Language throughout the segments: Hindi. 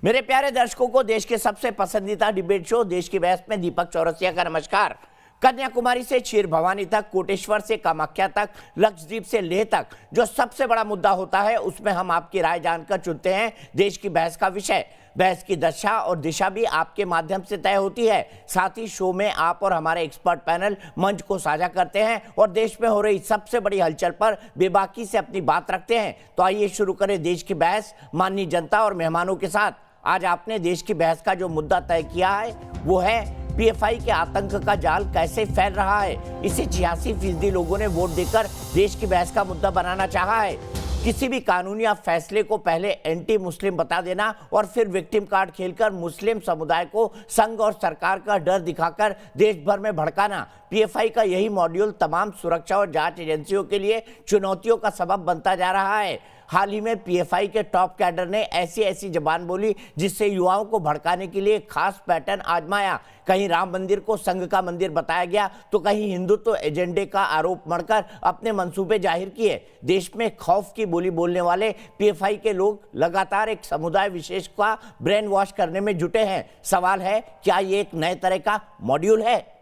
मेरे प्यारे दर्शकों को देश के सबसे पसंदीदा डिबेट शो देश की बहस में दीपक चौरसिया का नमस्कार। कन्याकुमारी से क्षीर भवानी तक, कोटेश्वर से कामाख्या तक, लक्षद्वीप से लेह तक, जो सबसे बड़ा मुद्दा होता है उसमें हम आपकी राय जानकर चुनते हैं देश की बहस का विषय। बहस की दशा और दिशा भी आपके माध्यम से तय होती है। साथ ही शो में आप और हमारे एक्सपर्ट पैनल मंच को साझा करते हैं और देश में हो रही सबसे बड़ी हलचल पर बेबाकी से अपनी बात रखते हैं। तो आइए शुरू करें देश की बहस माननीय जनता और मेहमानों के साथ। आज आपने देश की बहस का जो मुद्दा तय किया है वो है पीएफआई के आतंक का जाल कैसे फैल रहा है। इसे 86% लोगों ने वोट देकर देश की बहस का मुद्दा बनाना चाहा है। किसी भी कानून या फैसले को पहले एंटी मुस्लिम बता देना और फिर विक्टिम कार्ड खेलकर मुस्लिम समुदाय को संघ और सरकार का डर दिखाकर देश भर में भड़काना, पीएफआई का यही मॉड्यूल तमाम सुरक्षा और जांच एजेंसियों के लिए चुनौतियों का सबब बनता जा रहा है। हाल ही में पीएफआई के टॉप कैडर ने ऐसी जबान बोली जिससे युवाओं को भड़काने के लिए खास पैटर्न आजमाया। कहीं राम मंदिर को संघ का मंदिर बताया गया तो कहीं हिंदुत्व एजेंडे का आरोप मढ़कर अपने मंसूबे जाहिर किए। देश में खौफ की बोली बोलने वाले पीएफआई के लोग लगातार एक समुदाय विशेष का ब्रेन वॉश करने में जुटे हैं। सवाल है, क्या ये एक नए तरह का मॉड्यूल है?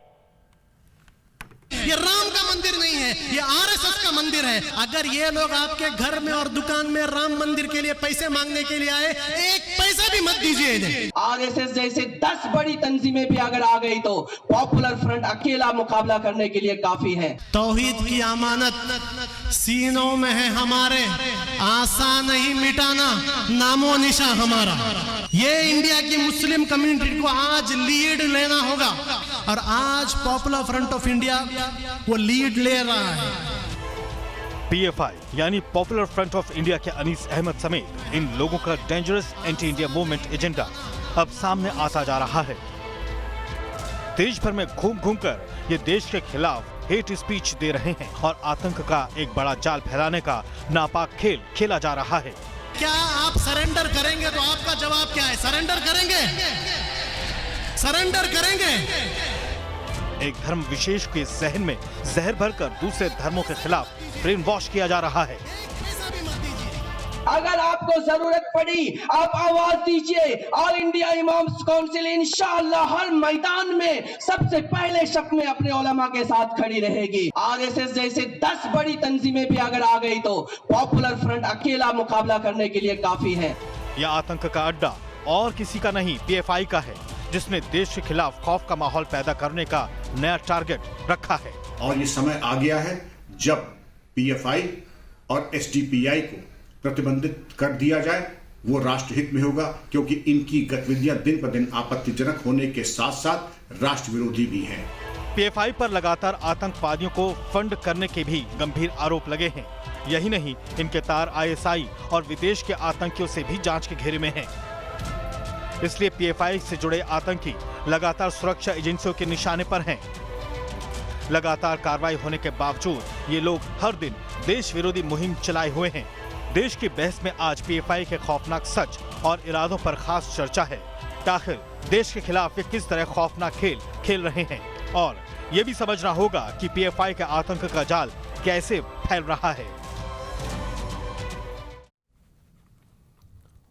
ये राम का मंदिर नहीं है, ये आरएसएस का मंदिर है। अगर ये लोग आपके घर में और दुकान में राम मंदिर के लिए पैसे मांगने के लिए आए, एक पैसा भी मत दीजिए इन्हें। आरएसएस जैसे 10 बड़ी तंजीमें भी अगर आ गई तो पॉपुलर फ्रंट अकेला मुकाबला करने के लिए काफी है। तौहीद की अमानत सीनों में है हमारे, आसान नहीं मिटाना नामो निशा हमारा। ये इंडिया की मुस्लिम कम्युनिटी को आज लीड लेना होगा और आज पॉपुलर फ्रंट ऑफ इंडिया वो लीड ले रहा है। पीएफआई यानी पॉपुलर फ्रंट ऑफ इंडिया के अनीस अहमद समेत इन लोगों का dangerous anti India movement agenda अब सामने आता जा रहा है। देश भर में घूम घूम कर ये देश के खिलाफ हेट स्पीच दे रहे हैं और आतंक का एक बड़ा जाल फैलाने का नापाक खेल खेला जा रहा है। क्या आप सरेंडर करेंगे? तो आपका जवाब क्या है? सरेंडर करेंगे? सरेंडर करेंगे? एक धर्म विशेष के जहन में जहर भरकर दूसरे धर्मों के खिलाफ ब्रेन वॉश किया जा रहा है। अगर आपको जरूरत पड़ी आप आवाज दीजिए। ऑल इंडिया इमाम्स काउंसिल इंशाअल्लाह हर मैदान में सबसे पहले शक में अपने उलमा के साथ खड़ी रहेगी। आरएसएस जैसे 10 बड़ी तंजीमें भी अगर आ गई तो पॉपुलर फ्रंट अकेला मुकाबला करने के लिए काफी है। यह आतंक का अड्डा और किसी का नहीं, पीएफआई का है, जिसने देश के खिलाफ खौफ का माहौल पैदा करने का नया टारगेट रखा है। और ये समय आ गया है जब पीएफआई और एसडीपीआई को प्रतिबंधित कर दिया जाए। वो राष्ट्रहित में होगा क्योंकि इनकी गतिविधियां दिन पर दिन आपत्तिजनक होने के साथ साथ राष्ट्र विरोधी भी हैं। पीएफआई पर लगातार आतंकवादियों को फंड करने के भी गंभीर आरोप लगे हैं। यही नहीं, इनके तार आईएसआई और विदेश के आतंकियों से भी जांच के घेरे में हैं। इसलिए पीएफआई से जुड़े आतंकी लगातार सुरक्षा एजेंसियों के निशाने पर हैं। लगातार कार्रवाई होने के बावजूद ये लोग हर दिन देश विरोधी मुहिम चलाए हुए हैं। देश की बहस में आज पीएफआई के खौफनाक सच और इरादों पर खास चर्चा है। आखिर देश के खिलाफ ये किस तरह खौफनाक खेल खेल रहे हैं और ये भी समझना होगा कि पीएफआई के आतंक का जाल कैसे फैल रहा है।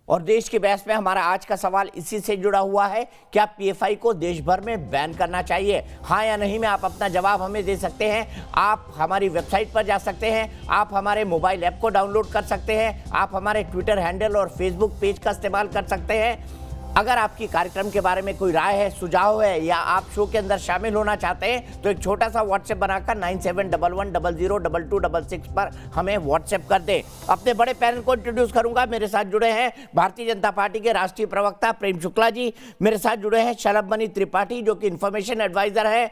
और देश की बहस में हमारा आज का सवाल इसी से जुड़ा हुआ है, क्या पीएफआई को देश भर में बैन करना चाहिए? हाँ या नहीं में आप अपना जवाब हमें दे सकते हैं। आप हमारी वेबसाइट पर जा सकते हैं, आप हमारे मोबाइल ऐप को डाउनलोड कर सकते हैं, आप हमारे ट्विटर हैंडल और फेसबुक पेज का इस्तेमाल कर सकते हैं। अगर आपकी कार्यक्रम के बारे में कोई राय है, सुझाव है या आप शो के अंदर शामिल होना चाहते हैं तो एक छोटा सा व्हाट्सएप बनाकर 9711002266 पर हमें व्हाट्सएप कर दें। अपने बड़े पैनल को इंट्रोड्यूस करूंगा। मेरे साथ जुड़े हैं भारतीय जनता पार्टी के राष्ट्रीय प्रवक्ता प्रेम शुक्ला जी, मेरे साथ जुड़े हैं शलभ त्रिपाठी जो कि इंफॉर्मेशन एडवाइजर है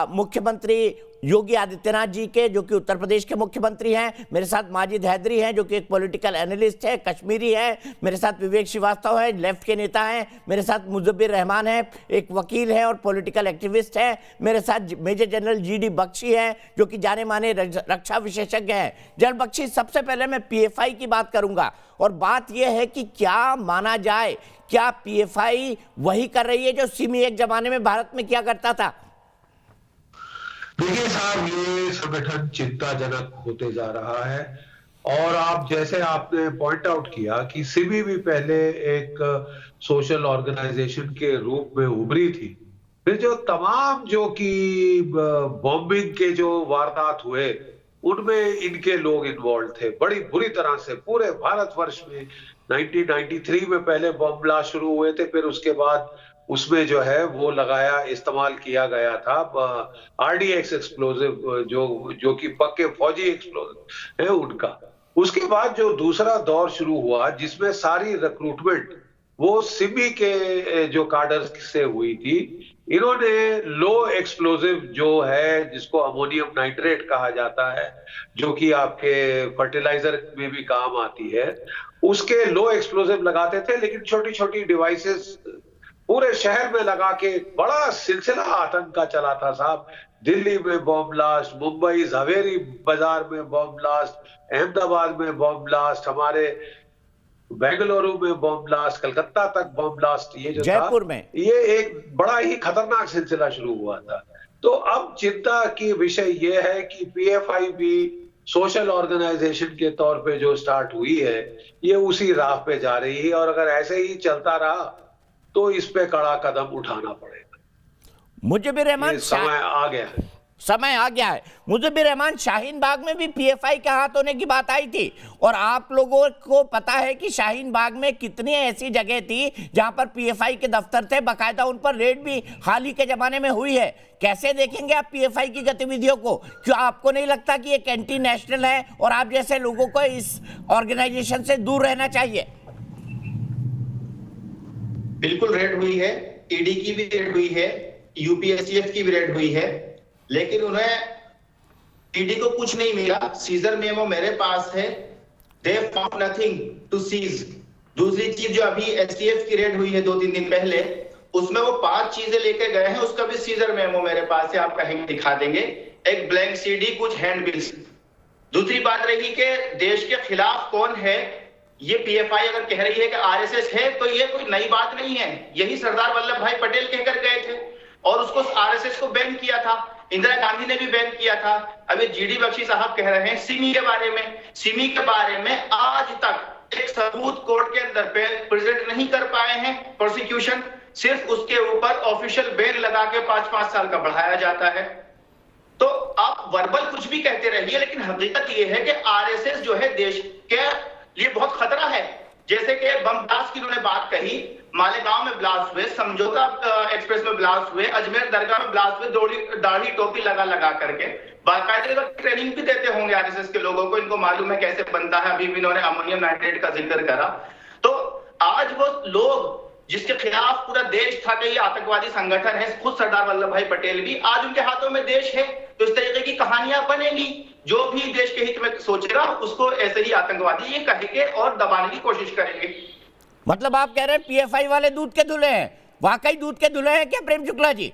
मुख्यमंत्री योगी आदित्यनाथ जी के, जो कि उत्तर प्रदेश के मुख्यमंत्री हैं। मेरे साथ माजिद हैदरी हैं जो कि एक पॉलिटिकल एनालिस्ट है, कश्मीरी है। मेरे साथ विवेक श्रीवास्तव है, लेफ्ट के नेता हैं। मेरे साथ मुजब्बिर रहमान है, एक वकील है और पॉलिटिकल एक्टिविस्ट है। मेरे साथ मेजर जनरल जीडी बख्शी हैं जो कि जाने माने रक्षा विशेषज्ञ हैं। जनरल बख्शी, सबसे पहले मैं पीएफआई की बात करूंगा और बात यह है कि क्या माना जाए, क्या पीएफआई वही कर रही है जो सिमी एक जमाने में भारत में किया करता था? देखिए साहब, ये संगठन चिंताजनक होते जा रहा है और आप जैसे आपने पॉइंट आउट किया कि सिमी भी पहले एक सोशल ऑर्गेनाइजेशन के रूप में उभरी थी, फिर जो तमाम जो कि बॉम्बिंग के जो वारदात हुए उनमें इनके लोग इन्वॉल्व थे बड़ी बुरी तरह से पूरे भारतवर्ष में। 1993 में पहले बॉम्ब ब्लास्ट शुरू हुए थे, फिर उसके बाद उसमें जो है वो लगाया इस्तेमाल किया गया था RDX एक्सप्लोजिव जो कि पक्के फौजी एक्सप्लोजिव है उनका। उसके बाद जो दूसरा दौर शुरू हुआ जिसमें सारी रिक्रूटमेंट वो सिमी के जो कार्डर्स से हुई थी, इन्होंने लो एक्सप्लोजिव जो है जिसको अमोनियम नाइट्रेट कहा जाता है, जो कि आपके फर्टिलाइजर में भी काम आती है, उसके लो एक्सप्लोजिव लगाते थे। लेकिन छोटी छोटी डिवाइसेस पूरे शहर में लगा के बड़ा सिलसिला आतंक का चला था साहब। दिल्ली में बॉम्ब ब्लास्ट, मुंबई झावेरी बाजार में बॉम्ब ब्लास्ट, अहमदाबाद में बॉम्ब ब्लास्ट, हमारे बेंगलुरु में बॉम्ब ब्लास्ट, कलकत्ता तक बॉम्ब ब्लास्ट, ये जो जयपुर था में ये एक बड़ा ही खतरनाक सिलसिला शुरू हुआ था। तो अब चिंता की विषय ये है कि PFI भी सोशल ऑर्गेनाइजेशन के तौर पे जो स्टार्ट हुई है ये उसी राह पे जा रही है, और अगर ऐसे ही चलता रहा तो इस पे कड़ा कदम उठाना पड़ेगा। मुजिबुर रहमान समय आ गया है। समय आ गया है। मुजिबुर रहमान, शाहीन बाग में भी PFI के हाथ होने की बात आई थी, और आप लोगों को पता है कि शाहीन बाग में कितनी ऐसी जगह थी जहां पर PFI के दफ्तर थे, बाकायदा उन पर रेड भी हाल ही के जमाने में हुई है। कैसे देखेंगे आप PFI की गतिविधियों को? क्यों आपको नहीं लगता कि एक एंटी नेशनल है और आप जैसे लोगों को इस ऑर्गेनाइजेशन से दूर रहना चाहिए? बिल्कुल रेड हुई है, ईडी की भी रेड हुई है, UPSCF की भी रेड हुई है, लेकिन उन्हें ईडी को कुछ नहीं मिला। सीजर मेमो मेरे पास है, they found nothing to seize. दूसरी चीज जो अभी STF की रेड हुई है 2-3 दिन पहले, उसमें वो 5 चीजें लेके गए हैं, उसका भी सीजर मेमो मेरे पास है, आप कहेंगे दिखा देंगे। एक ब्लैंक CD, कुछ हैंड बिल्स। दूसरी बात रही कि देश के खिलाफ कौन है, ये PFI अगर कह रही है कि RSS है, तो ये कोई नई बात नहीं है। यही सरदार वल्लभ भाई पटेल कहकर गए थे और उसको RSS को बैन किया था, इंदिरा गांधी ने भी बैन किया था। अभी GD बख्शी साहब कह रहे हैं सिमी के बारे में। सिमी के बारे में आज तक एक सबूत कोर्ट के अंदर पे प्रेजेंट नहीं कर पाए हैं प्रोसिक्यूशन, सिर्फ उसके ऊपर ऑफिशियल बैन लगा के 5-5 साल का बढ़ाया जाता है। तो आप वर्बल कुछ भी कहते रहिए, लेकिन हकीकत यह है कि RSS जो है देश के लिए बहुत खतरा है। जैसे कि बम ब्लास्ट की उन्होंने बात कही, मालेगांव में ब्लास्ट हुए, समझौता एक्सप्रेस में ब्लास्ट हुए, अजमेर दरगाह में ब्लास्ट हुए, दाढ़ी टोपी लगा करके। बाकायदे ट्रेनिंग भी देते होंगे RSS के लोगों को, इनको मालूम है कैसे बनता है। अभी भी इन्होंने अमोनियम नाइट्रेट का जिक्र करा। तो आज वो लोग जिसके खिलाफ पूरा देश था कि ये आतंकवादी संगठन है, खुद सरदार वल्लभ भाई पटेल भी, आज उनके हाथों में देश है। तो इस तरीके की कहानियां बनेगी। जो भी देश के हित में सोचेगा उसको ऐसे ही आतंकवादी ये कहेंगे और दबाने की कोशिश करेंगे। मतलब आप कह रहे हैं PFI वाले दूध के धुले हैं? वाकई दूध के धुले हैं क्या प्रेम शुक्ला जी?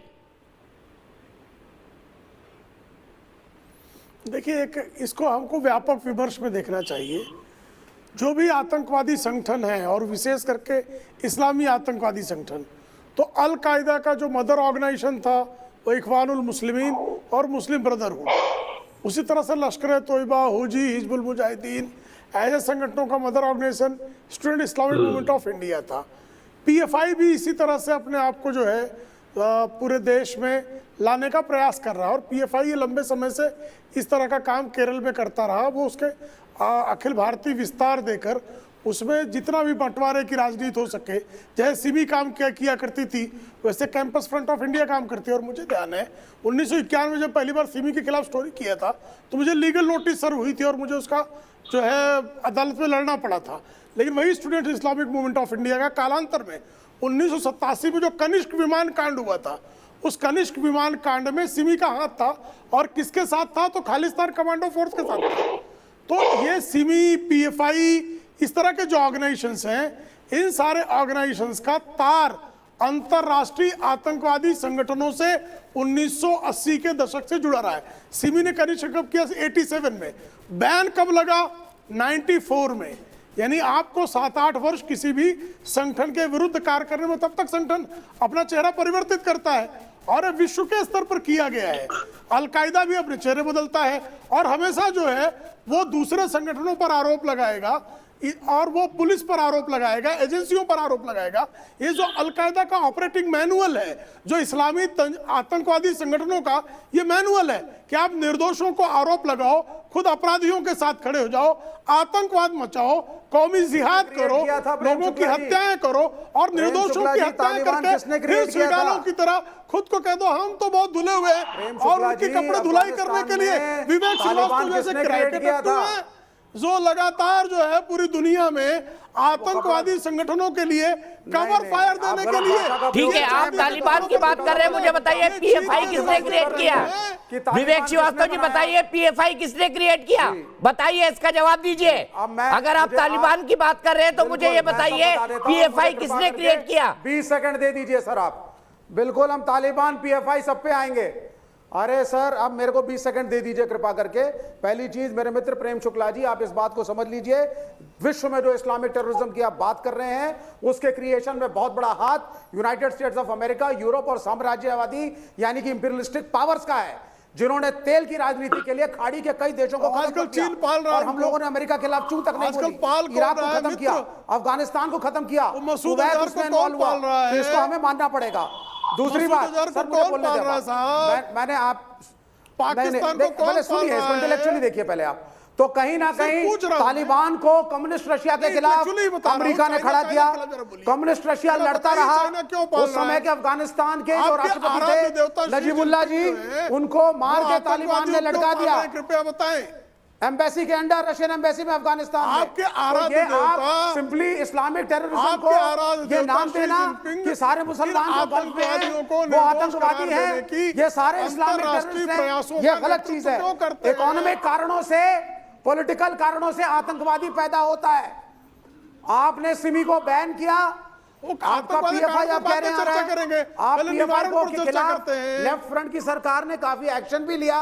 देखिए, एक इसको हमको व्यापक विमर्श में देखना चाहिए। जो भी आतंकवादी संगठन है, और विशेष करके इस्लामी आतंकवादी संगठन, तो अल कायदा का जो मदर ऑर्गेनाइजेशन था वो इख्वानुल मुस्लिमीन और मुस्लिम ब्रदरहुड, उसी तरह से लश्कर तोयबा, हुजी, हिजबुल मुजाहिदीन, ऐसे संगठनों का mother organisation student Islamic movement of India था। PFI भी इसी तरह से अपने आप को जो है पूरे देश में लाने का प्रयास कर रहा है, और PFI ये लंबे समय से इस तरह का काम केरल में करता रहा। वो उसके अखिल भारतीय विस्तार देकर उसमें जितना भी बंटवारे की राजनीति हो सके, जैसे सिमी काम किया करती थी, वैसे कैंपस फ्रंट ऑफ इंडिया काम करती है। और मुझे ध्यान है 1991 में जब पहली बार सिमी के खिलाफ स्टोरी किया था तो मुझे लीगल नोटिस सर्व हुई थी और मुझे उसका जो है अदालत में लड़ना पड़ा था। लेकिन वही student Islamic movement of India का कालांतर में 1987 में जो कनिष्क विमान कांड हुआ था, उस कनिष्क विमान कांड में सिमी का हाथ था। और किसके साथ था? तो खालिस्तान कमांडो फोर्स के साथ था। तो ये सिमी, PFI, इस तरह के जो ऑर्गेनाइजेशंस हैं, इन सारे ऑर्गेनाइजेशंस का तार अंतरराष्ट्रीय आतंकवादी संगठनों से 1980 के दशक से जुड़ा रहा है। सिमी ने कनिष्क कब किया? 87 में। बैन कब लगा? 94 में। यानी आपको 7-8 वर्ष किसी भी संगठन के विरुद्ध कार्य करने में, तब तक संगठन अपना चेहरा परिवर्तित करता है। और विश्व के स्तर पर किया गया है। अलकायदा भी अपने चेहरे बदलता है और हमेशा जो है वो दूसरे संगठनों पर आरोप लगाएगा और वो पुलिस पर आरोप लगाएगा, एजेंसियों पर आरोप लगाएगा। ये जो अलकायदा का ऑपरेटिंग मैनुअल है, जो इस्लामी आतंकवादी संगठनों का ये मैनुअल है कि आप निर्दोषों को आरोप लगाओ, खुद अपराधियों के साथ खड़े हो जाओ, आतंकवाद मचाओ, कौमी जिहाद करो, लोगों की हत्याएं करो और निर्दोषों की हत्याएं करके फिर स्वीकारों की तरह खुद को कह दो हम तो बहुत धुले हुए हैं। और उनके कपड़े धुलाई करने के लिए विवेक श्रीवास्तव जैसे क्रिएटिव जो लगातार जो है पूरी दुनिया में आतंकवादी संगठनों के लिए कवर फायर देने के लिए। ठीक है, आप तालिबान की बात कर रहे हैं, मुझे बताइए पीएफआई किसने क्रिएट किया? विवेक श्रीवास्तव जी बताइए पीएफआई किसने क्रिएट किया? बताइए, इसका जवाब दीजिए। अगर आप तालिबान की बात कर रहे हैं तो मुझे ये बताइए पीएफआई किसने क्रिएट किया? 20 सेकंड दे दीजिए सर आप। बिल्कुल, हम तालिबान पीएफआई सब पे आएंगे। अरे सर, अब मेरे को 20 सेकंड दे दीजिए कृपा करके। पहली चीज, मेरे मित्र प्रेम शुक्ला जी, आप इस बात को समझ लीजिए, विश्व में जो इस्लामिक टेररिज्म की आप बात कर रहे हैं उसके क्रिएशन में बहुत बड़ा हाथ United states of America, Europe और साम्राज्यवादी यानी कि इंपीरियलिस्टिक पावर्स का है, जिन्होंने तेल की राजनीति के लिए खाड़ी के कई देशों को आजकल चीन पाल रहा है। और हम लोगों ने अमेरिका के खिलाफ चूं तक नहीं बोली, इराक को खत्म किया, अफगानिस्तान को खत्म किया, कुवैत उसमें इन्वॉल्व हुआ, तो इसको हमें मानना पड़ेगा। दूसरी बात सर, मुझे बोलने दे, मैंने आप पाकिस्तान को कौन सुनिए, इसको इंटेलेक्चुअली देखिए पहले आप। तो कहीं ना कहीं तालिबान को कम्युनिस्ट रशिया के खिलाफ अमेरिका ने खड़ा किया, कम्युनिस्ट रशिया लड़ता रहा। उस समय के अफगानिस्तान के जो राष्ट्रपति थे नजीबुल्लाह जी, उनको मार के तालिबान ने लटका दिया। कृपया बताएं, एम्बेसी के अंडर, रशियन एम्बेसी में अफगानिस्तान में। आपके आराध्य देवता सिंपली इस्लामिक टेररिज्म को ये नाम देना कि सारे मुसलमान जो गल्फ में हैं वो आतंकवादी हैं, ये सारे इस्लामिक टेररिस्ट हैं, ये गलत चीज है। इकोनॉमिक कारणों से, पॉलिटिकल कारणों से आतंकवादी पैदा होता है। आपने सिमी को बैन किया, आपका पीएफआई आप कह रहे हैं आप पीएफआई को के खिलाफ लेफ्ट फ्रंट की सरकार ने काफी एक्शन भी लिया,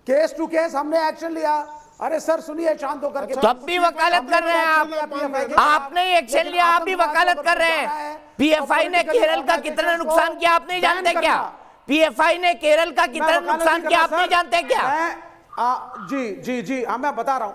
केस टू केस हमने एक्शन लिया। अरे सर सुनिए, शांत होकर के। तब भी वकालत कर रहे हैं आप, आपने एक्शन लिया, आप भी वकालत कर रहे हैं। पीएफआई ने केरल का कितना नुकसान किया आप नहीं जानते क्या? पीएफआई ने केरल का कितना नुकसान किया आप नहीं जानते क्या? जी जी जी, हाँ मैं बता रहा हूं,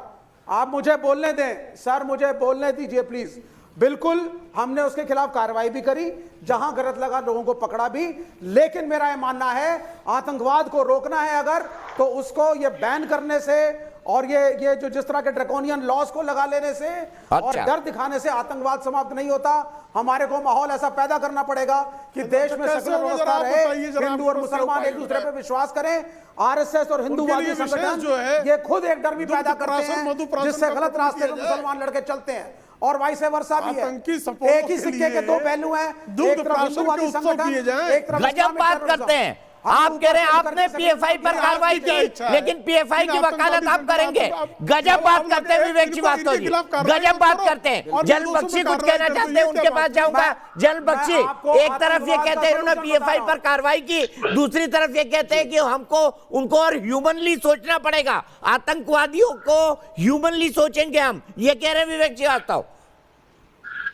आप मुझे बोलने दें सर, मुझे बोलने दीजिए प्लीज। बिल्कुल, हमने उसके खिलाफ कार्रवाई भी करी, जहां गलत लगा लोगों को पकड़ा भी, लेकिन मेरा यह मानना है आतंकवाद को रोकना है अगर, तो उसको ये बैन करने से और ये जो जिस तरह के ड्रैकोनियन लॉज को लगा लेने से और डर दिखाने से आतंकवाद समाप्त नहीं होता। हमारे को माहौल ऐसा पैदा करना पड़ेगा कि देश में सेकुलर व्यवस्था रहे, हिंदू और मुसलमान एक दूसरे पे विश्वास करें। आरएसएस और हिंदुवादी संगठन जो है ये खुद एक डर भी पैदा करते हैं जिससे गलत रास्ते पर मुसलमान लड़के चलते हैं, और वाइस वर्सा भी है। एक ही सिक्के के दो पहलू हैं, एक तरफ हिंदुवादी संगठन, एक तरफ गजब बात करते हैं। आप कह रहे हैं आपने पीएफआई पर कार्रवाई की, लेकिन पीएफआई की वकालत आप करेंगे। गजब बात करते हैं विवेक श्रीवास्तव जी, गजब बात करते हैं। जल बख्शी कुछ कहना चाहते हैं, उनके पास जाऊंगा। जल बख्शी, एक तरफ ये कहते हैं उन्होंने पीएफआई पर कार्रवाई की, दूसरी तरफ ये कहते हैं कि हमको उनको और ह्यूमनली सोचना पड़ेगा, आतंकवादियों को ह्यूमनली सोचेंगे हम, ये कह रहे हैं विवेक श्रीवास्तव।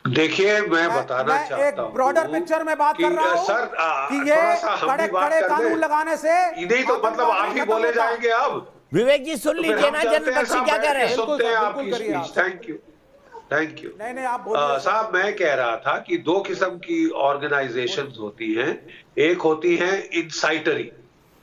देखिए, मैं बताना चाहता हूं, ब्रॉडर पिक्चर में बात कर रहा हूं सर कि ये कड़े कानून लगाने से नहीं तो मतलब आप ही बोले जाएंगे अब। विवेक जी सुन लीजिए ना, जल बख्शी क्या कह रहे हैं। सुनते हैं आपकी स्पीच। Thank you. नहीं आप बोलिए। साहब, मैं कह रहा था कि दो किस्म की ऑर्गेनाइजेशंस होती हैं। एक होती है इंसाइटरी,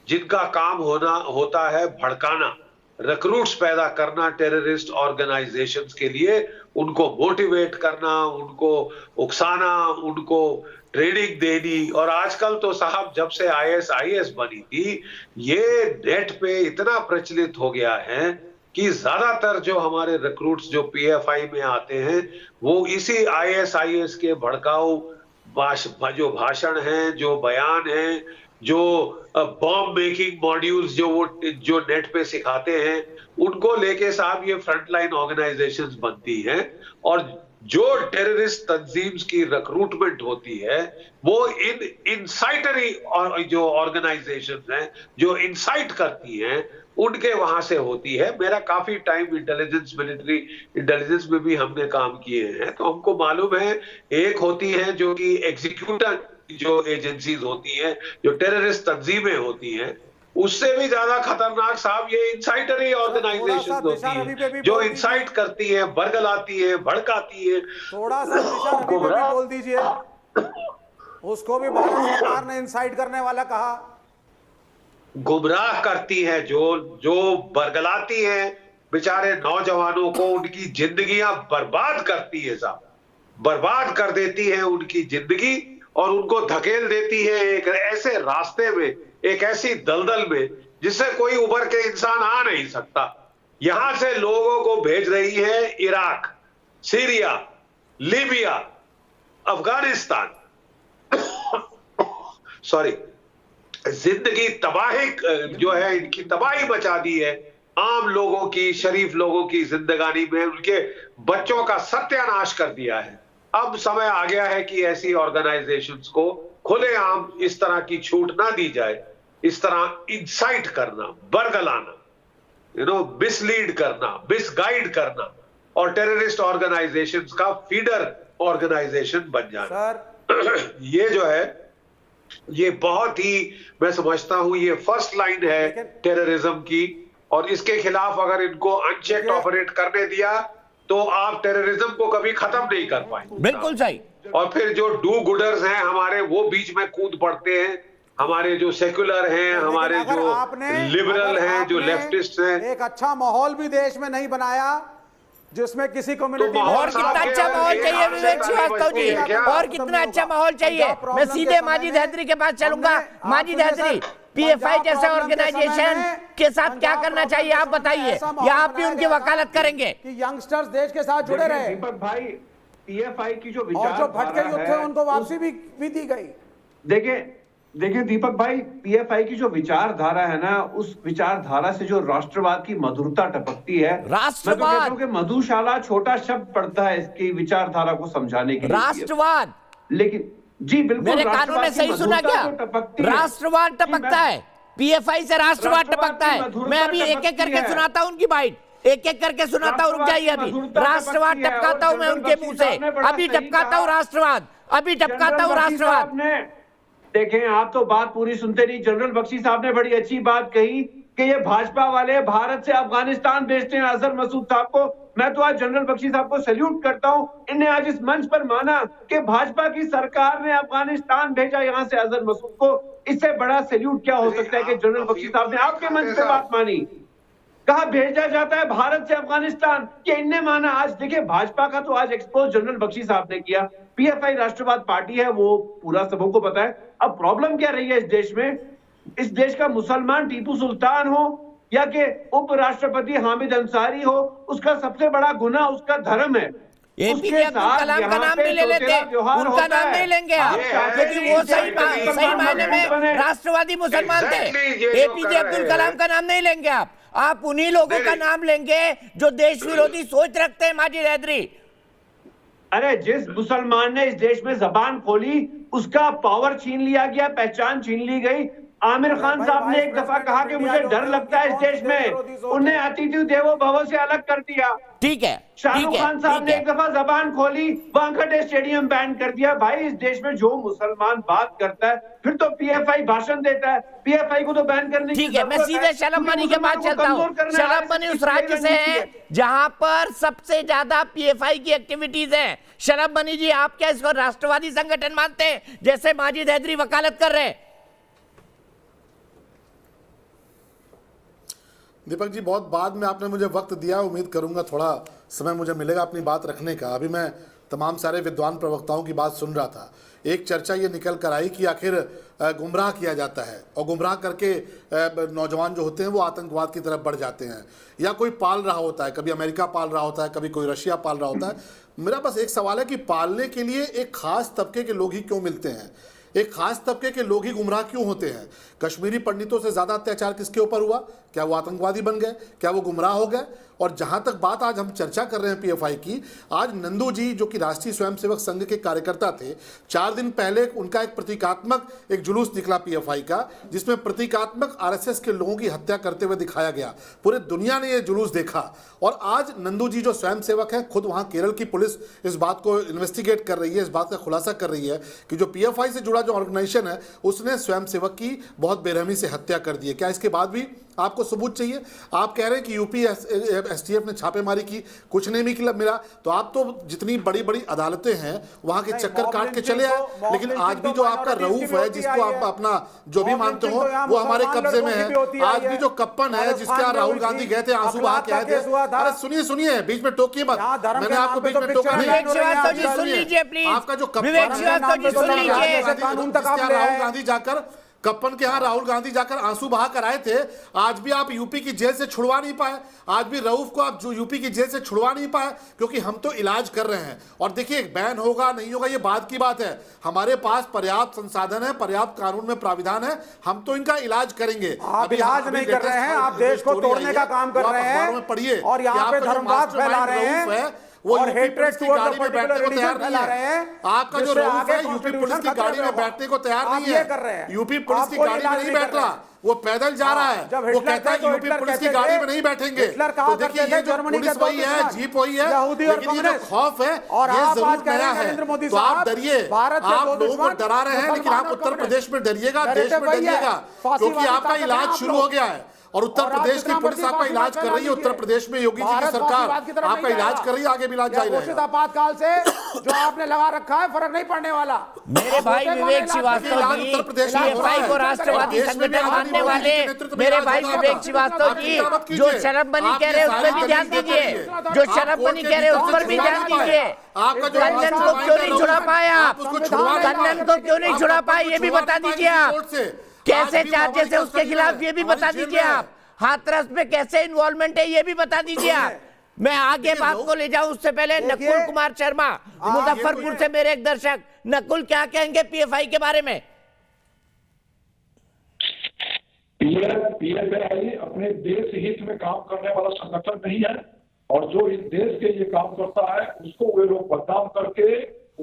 जिनका काम होता है भड़काना, रिक्रूट्स पैदा करना टेररिस्ट ऑर्गेनाइजेशंस के लिए, उनको मोटिवेट करना, उनको उकसाना, उनको ट्रेनिंग देनी। और आजकल तो साहब जब से आईएसआईएस बनी थी, ये नेट पे इतना प्रचलित हो गया है कि ज्यादातर जो हमारे रिक्रूट्स जो पीएफआई में आते हैं वो इसी आईएसआईएस के भड़काऊ जो भाषण हैं, जो बयान हैं, जो बॉम्ब मेकिंग मॉड्यूल्स जो नेट पे सिखाते हैं, उनको लेके साहब ये फ्रंटलाइन ऑर्गेनाइजेशंस बनती हैं। और जो टेररिस्ट तंजीम्स की रिक्रूटमेंट होती है वो इन इंसाइटरी और जो ऑर्गेनाइजेशंस हैं जो इंसाइट करती हैं, उनके वहां से होती है। मेरा काफी टाइम इंटेलिजेंस, मिलिट्री इंटेलिजेंस में भी हमने काम किए हैं, तो हमको मालूम है। एक होती है जो कि जो एजेंसीज होती हैं, जो टेररिस्ट तंजीमें होती हैं, उससे भी ज्यादा खतरनाक साहब ये इंसाइटरी ऑर्गेनाइजेशन होती है, जो इंसाइट करती है, बरगलाती है, भड़काती है। थोड़ा सा दिशा रवि पे भी बोल दीजिए, उसको भी भारत सरकार ने इंसाइट करने वाला कहा। गुमराह करती है, जो बरगलाती है बेचारे नौजवानों को, उनकी जिंदगियां बर्बाद करती है साहब, बर्बाद कर देती है उनकी जिंदगी और उनको धकेल देती है एक ऐसे रास्ते में, एक ऐसी दलदल में जिससे कोई उभर के इंसान आ नहीं सकता। यहां से लोगों को भेज रही है Iraq, Syria, Libya, Afghanistan, sorry, जिंदगी तबाही जो है, इनकी तबाही मचा दी है आम लोगों की, शरीफ लोगों की जिंदगानी में, उनके बच्चों का सत्यानाश कर दिया है। अब समय आ गया है कि ऐसी ऑर्गेनाइजेशंस को खुलेआम इस तरह की छूट ना दी जाए। इस तरह इंसाइट करना, बरगलाना, मिसलीड करना, मिसगाइड करना और टेररिस्ट ऑर्गेनाइजेशंस का फीडर ऑर्गेनाइजेशन बन जाना, ये जो है, ये बहुत ही, मैं समझता हूं ये फर्स्ट लाइन है टेररिज्म की, और इसके खिलाफ अगर इनको अनचेक्ड ऑपरेट करने दिया तो आप टेररिज्म को कभी खत्म नहीं कर पाएंगे। बिल्कुल सही। और फिर जो डू गुडर्स हैं हमारे, वो बीच में कूद पड़ते हैं, हमारे जो सेक्युलर हैं, हमारे जो लिबरल हैं, जो लेफ्टिस्ट हैं। एक अच्छा माहौल भी देश में नहीं बनाया जिसमें किसी कम्युनिटी, और कितना अच्छा माहौल चाहिए विवेक श्रीवास्तव जी, और कितना अच्छा माहौल चाहिए। मैं सीधे माजिद हैदरी के पास चलूंगा। माजिद हैदरी, पीएफआई जैसे ऑर्गेनाइजेशन के साथ क्या करना चाहिए आप बताइए, या आप भी उनकी वकालत करेंगे कि यंगस्टर्स देश के साथ जुड़े रहे। दीपक भाई, पीएफआई की जो और जो भटके युद्ध थे उनको वापसी भी दी गई। देखिए दीपक भाई, पीएफआई की जो विचारधारा है ना, उस विचारधारा से जो राष्ट्रवाद की मधुरता टपकती है, राष्ट्रवाद, मैं तो कहता हूं कि मधुशाला छोटा शब्द पड़ता है इसकी विचारधारा को समझाने के लिए। राष्ट्रवाद, लेकिन जी बिल्कुल, मेरे कानों ने सही सुना क्या? राष्ट्रवाद टपकता है, पीएफआई से राष्ट्रवाद टपकता है। मैं अभी एक एक करके सुनाता हूं उनकी बाइट, एक एक करके सुनाता हूं, रुक जाइए अभी। राष्ट्रवाद टपकाता हूं मैं उनके मुंह से, अभी टपकाता हूं राष्ट्रवाद, अभी टपकाता हूं राष्ट्रवाद। देखें, आप तो बात पूरी सुनते नहीं। जनरल बख्शी साहब ने बड़ी अच्छी बात कही कि ये भाजपा वाले भारत से अफगानिस्तान भेजते हैं अजहर मसूद साहब को। मैं तो आज जनरल बख्शी साहब को सैल्यूट करता हूं, इन्हें आज इस मंच पर माना कि भाजपा की सरकार ने अफगानिस्तान भेजा यहां से अजहर मसूद को। इससे बड़ा सैल्यूट क्या हो सकता है कि जनरल बख्शी साहब ने आपके मंच पे बात मानी, कहा भेजा जाता है भारत से अफगानिस्तान, ये इनने माना। आज देखिए, भाजपा का तो आज एक्सपोज जनरल बख्शी साहब ने किया। पीएफआई राष्ट्रवाद पार्टी है, वो पूरा सबों को पता है। अब प्रॉब्लम क्या रही है इस देश में? इस देश का मुसलमान टीपू सुल्तान हो या कि उपराष्ट्रपति हामिद अंसारी हो, उसका सबसे बड़ा गुनाह उसका धर्म है। एपीजे अब्दुल कलाम का नाम भी ले लेते, उनका नाम नहीं लेंगे आप, क्योंकि वो सही मायने में राष्ट्रवादी मुसलमान थे। एपीजे अब्दुल कलाम का नाम नहीं लेंगे आप उन्हीं लोगों का नाम लेंगे जो देश विरोधी सोच रखते हैं। माजिद हैदरी, अरे जिस मुसलमान ने इस देश में जबान खोली उसका पावर छीन लिया गया, पहचान छीन ली गई। आमिर खान साहब ने एक दफा कहा कि मुझे डर लगता है इस देश में, उन्हें अतिथि देवो भव से अलग कर दिया। ठीक है, शाहरुख खान साहब ने एक दफा जबान खोली, वानखेड़े स्टेडियम बैन कर दिया। भाई, इस देश में जो मुसलमान बात करता है फिर तो पीएफआई भाषण देता है, पीएफआई को तो बैन करने की ठीक है। मैं सीधे शलभ मनी के पास चलता हूँ। शलभ मनी उस राज्य से है जहां पर सबसे ज्यादा पीएफआई की एक्टिविटीज है। शलभ मनी जी, आप क्या इसको राष्ट्रवादी संगठन मानते हैं जैसे माजिद हैदरी वकालत कर रहे हैं? दीपक जी, बहुत बाद में आपने मुझे वक्त दिया, उम्मीद करूंगा थोड़ा समय मुझे मिलेगा अपनी बात रखने का। अभी मैं तमाम सारे विद्वान प्रवक्ताओं की बात सुन रहा था। एक चर्चा ये निकल कर आई कि आखिर गुमराह किया जाता है और गुमराह करके नौजवान जो होते हैं वो आतंकवाद की तरफ बढ़ जाते हैं, या कोई पाल रहा होता है, कभी अमेरिका पाल रहा होता है, कभी कोई रशिया पाल रहा होता है। मेरा बस एक सवाल है कि पालने के लिए एक खास तबके के लोग ही क्यों मिलते हैं? एक खास तबके के लोग ही गुमराह क्यों होते हैं? कश्मीरी पंडितों से ज़्यादा अत्याचार किसके ऊपर हुआ? क्या वो आतंकवादी बन गए? क्या वो गुमराह हो गए? और जहां तक बात आज हम चर्चा कर रहे हैं पीएफआई की, आज नंदू जी जो कि राष्ट्रीय स्वयंसेवक संघ के कार्यकर्ता थे, 4 दिन पहले उनका एक प्रतीकात्मक एक जुलूस निकला पीएफआई का, जिसमें प्रतीकात्मक आरएसएस के लोगों की हत्या करते हुए दिखाया गया। पूरे दुनिया ने यह जुलूस देखा। और आज नंदू जी जो स्वयंसेवक है, खुद वहां केरल की पुलिस इस बात को इन्वेस्टिगेट कर रही है, इस बात का खुलासा कर रही है कि जो पीएफआई से जुड़ा बड़ा जो ऑर्गेनाइजेशन है उसने स्वयंसेवक की बहुत बेरहमी से हत्या कर दी है। क्या इसके बाद भी आपको सबूत चाहिए? आप कह रहे हैं कि यूपी एसटीएफ ने छापेमारी की, कुछ नहीं मिला, तो आप तो जितनी बड़ी बड़ी अदालतें हैं वहां के चक्कर काट के चले आए, लेकिन आज भी जो आपका रऊफ है, जिसको आप अपना जो भी मानते हो, वो हमारे कब्जे में है। आज भी जो कप्पन है जिसके यहाँ राहुल गांधी गए थे, आंसू बहा के आए थे। अरे सुनिए, बीच में टोकिए मत, मैंने आपको बीच में टोका नहीं। आपका जो कप्पन राहुल गांधी जाकर कप्पन के यहाँ राहुल गांधी जाकर आंसू बहा कर आए थे, आज भी आप यूपी की जेल से छुड़वा नहीं पाए। आज भी रऊफ को आप जो यूपी की जेल से छुड़वा नहीं पाए, क्योंकि हम तो इलाज कर रहे हैं। और देखिए, बैन होगा नहीं होगा ये बाद की बात है, हमारे पास पर्याप्त संसाधन है, पर्याप्त कानून में प्राविधान है, हम तो इनका इलाज करेंगे। आप इलाज नहीं कर रहे हैं, आप देश को तोड़ने का काम कर रहे हैं, पढ़िए, और यहाँ पे धर्मवाद फैला रहे हैं, वो और यूपी पुलिस की गाड़ी में बैठने को तैयार नहीं है। आपका जो रऊफ है यूपी पुलिस की गाड़ी में बैठने को तैयार नहीं है। यूपी पुलिस की गाड़ी में नहीं बैठ रहा, वो पैदल जा रहा है। वो कहता है यूपी पुलिस की गाड़ी में नहीं बैठेंगे। तो देखिए, ये जो पुलिस वही है, जीप वही है, लेकिन ये जो खौफ है ये जरूर नया है। तो आप डरिए, आप लोगों को डरा रहे हैं, लेकिन आप उत्तर प्रदेश में डरिएगा, देश में डरिएगा, क्योंकि आपका इलाज शुरू हो गया है। और उत्तर प्रदेश की पुलिस आपका इलाज कर रही है। उत्तर प्रदेश में योगी जी की सरकार आपका इलाज कर रही है, आगे भी इलाज जारी रहेगा। आपातकाल से जो आपने लगा रखा है, फर्क नहीं पड़ने वाला। मेरे भाई विवेक श्रीवास्तव जी, पीएफआई को राष्ट्रवादी संगठन मानने वाले मेरे भाई विवेक श्रीवास्तव जी, जो शरम बनी कह रहे हैं उस पर भी ध्यान दीजिए, जो शरम बनी कह रहे हैं उस पर भी ध्यान दीजिए। कंगन को क्यों नहीं छुड़ा पाए आप? कंगन को क्यों नहीं छुड़ा पाए, ये भी बता दीजिए आप। कैसे चार्जेस है उसके खिलाफ, ये भी बता दीजिए आप। हाथरस में कैसे इन्वॉल्वमेंट है, ये भी बता दीजिए आप। मैं आगे बात को ले जाऊं उससे पहले नकुल कुमार शर्मा मुजफ्फरपुर से मेरे एक दर्शक, नकुल क्या कहेंगे पीएफआई के बारे में? पीएफआई अपने देश हित में काम करने वाला संगठन नहीं है, और जो इस देश के लिए काम करता है उसको वे लोग बदनाम करके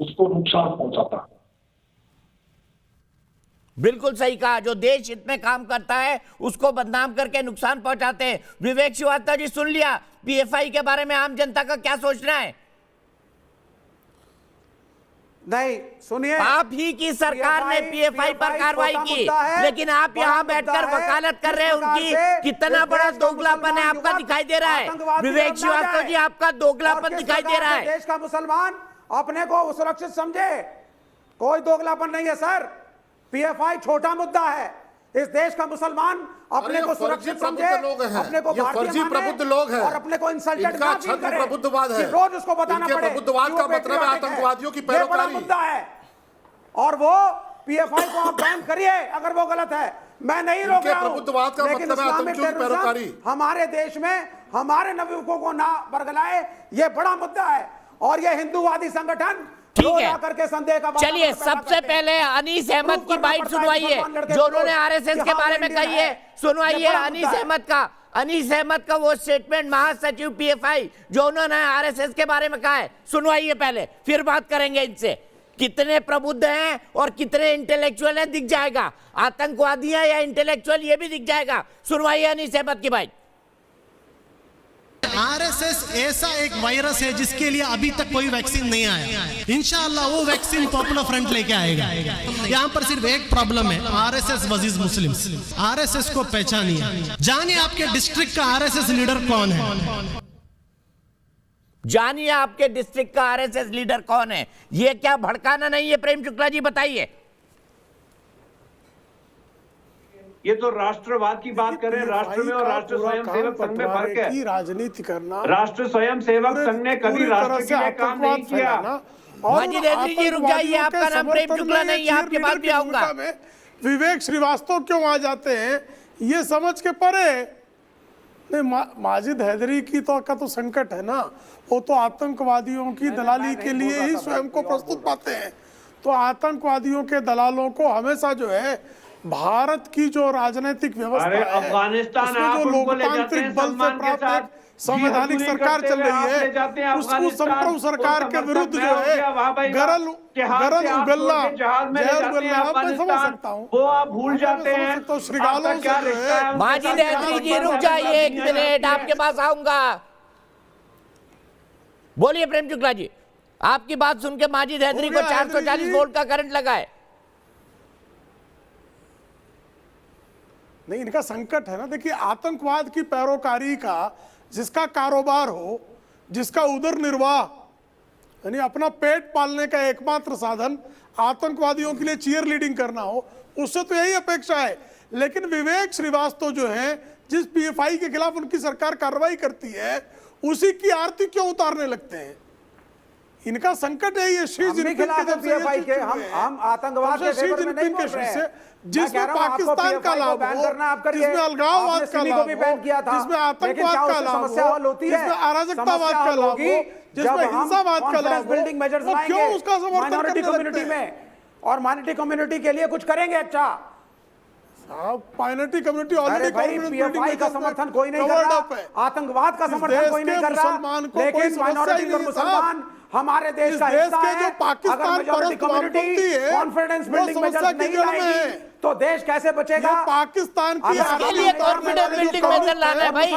उसको नुकसान पहुंचाता है। बिल्कुल सही कहा, जो देश हित में काम करता है उसको बदनाम करके नुकसान पहुंचाते हैं। विवेक श्रीवास्तव जी, सुन लिया पीएफआई के बारे में आम जनता का क्या सोचना है? नहीं सुनिए, आप ही की सरकार ने पीएफआई पर कार्रवाई की, लेकिन आप यहाँ बैठकर वकालत कर रहे हैं उनकी। कितना बड़ा दोगलापन है आपका दिखाई दे रहा है विवेक श्रीवास्तव जी, आपका दोगलापन दिखाई दे रहा है। देश का मुसलमान अपने को सुरक्षित समझे, कोई दोगलापन नहीं है सर। पीएफआई छोटा मुद्दा है, इस देश का मुसलमान अपने को सुरक्षित समझे, अपने को भारतीय प्रबुद्ध लोग हैं, और अपने को इंसल्टेड ना फील करे, प्रबुद्धवाद है, रोज उसको बताना पड़े। प्रबुद्धवाद का मतलब है आतंकवादियों की पैरोकारी। ये बड़ा मुद्दा है, और वो पीएफआई को आप बैन करिए अगर वो गलत है, मैं नहीं रोक रहा हूं, प्रबुद्धवाद का लेकिन मतलब है आतंकियों की पैरोकारी। हमारे देश में हमारे नवयुवकों को ना बरगलाए, ये बड़ा मुद्दा है। और ये हिंदूवादी संगठन ठीक है, चलिए सबसे पहले अनीस अहमद की बाइट सुनवाइए, जो उन्होंने आरएसएस के बारे में कही है। सुनवाइए अनीस अहमद का वो स्टेटमेंट, महासचिव पीएफआई, जो उन्होंने आरएसएस के बारे में कहा है। सुनवाइए पहले, फिर बात करेंगे इनसे। कितने प्रबुद्ध हैं और कितने इंटेलेक्चुअल हैं दिख जाएगा, आतंकवादी हैं या इंटेलेक्चुअल ये भी दिख जाएगा। सुनवाइए अनीस अहमद की बाइट। आरएसएस ऐसा एक वायरस है जिसके लिए अभी तक कोई वैक्सीन नहीं आया। इंशाअल्लाह वो वैक्सीन पॉपुलर फ्रंट लेके आएगा। यहाँ पर सिर्फ एक प्रॉब्लम है, आरएसएस वर्सेस मुस्लिम। आरएसएस को पहचानिए, जानिए आपके डिस्ट्रिक्ट का आरएसएस लीडर कौन है, जानिए आपके डिस्ट्रिक्ट का आरएसएस लीडर कौन है। ये क्या भड़काना नहीं है प्रेम शुक्ला जी, बताइए। ये तो राष्ट्रवाद की बात करें, राष्ट्र में और राष्ट्र स्वयंसेवक संघ में फर्क है। राजनीति करना, राष्ट्र स्वयंसेवक संघ ने कभी राष्ट्र के लिए काम नहीं किया। माजिद हैदरी जी रुक जाइए, आपका नाम प्रेम शुक्ला नहीं है, आपके बाद भी आऊंगा। विवेक श्रीवास्तव क्यों आ जाते हैं ये समझ के परे नहीं। माजिद हैदरी की तो संकट है ना, वो तो आतंकवादियों की दलाली के लिए ही स्वयं को प्रस्तुत पाते हैं। तो आतंकवादियों के दलालों को हमेशा जो है भारत की जो राजनीतिक व्यवस्था है, अफगानिस्तान जो लोकतांत्रिक बल से प्राप्त संवैधानिक सरकार चल रही है, उसको संप्रभु सरकार के विरुद्ध जो है गरल उगलना, मैं समझ सकता हूँ, वो आप भूल जाते हैं। तो श्रीगालों से जो है। माजिद हैदरी जी रुक जाइए एक मिनट, आपके पास आऊंगा। बोलिए प्रेम शुक्ला जी, आपकी बात सुन के माजिद हैदरी को 440 वोल्ट का करंट लगा है। नहीं, इनका संकट है ना। देखिए, आतंकवाद की पैरोकारी का जिसका कारोबार हो, जिसका उदर निर्वाह यानी अपना पेट पालने का एकमात्र साधन आतंकवादियों के लिए चीयर लीडिंग करना हो, उससे तो यही अपेक्षा है। लेकिन विवेक श्रीवास्तव जो है, जिस पीएफआई के खिलाफ उनकी सरकार कार्रवाई करती है, उसी की आरती क्यों उतारने लगते हैं? इनका संकट है ये शी जिनपिंग के हम आतंकवाद के फेवर में नहीं बोल रहे हैं। जिसमें पाकिस्तान का लाभ हो, जिसमें अलगाववाद का लाभ हो, जिसमें आतंकवाद का लाभ हो, जिसमें अराजकतावाद का लाभ हो, जिसमें हिंसावाद का लाभ हो, तो क्यों उसका समर्थन करने लगते हैं? और माइनॉरिटी कम्युनिटी के लिए कुछ करेंगे? अच्छा, माइनॉरिटी कम्युनिटी ऑलरेडी पीएफआई का समर्थन कोई नहीं कर रहा, आतंकवाद का समर्थन कोई नहीं कर रहा, लेकिन माइनॉरिटी और मुसलमान हमारे देश का हिस्सा है। जो पाकिस्तान परस्त वामपंथी है, कॉन्फिडेंस बिल्डिंग मेजर्स नहीं लाएगी तो देश कैसे बचेगा? पाकिस्तान की इसके लिए कॉन्फिडेंस बिल्डिंग मेजर लाना है भाई।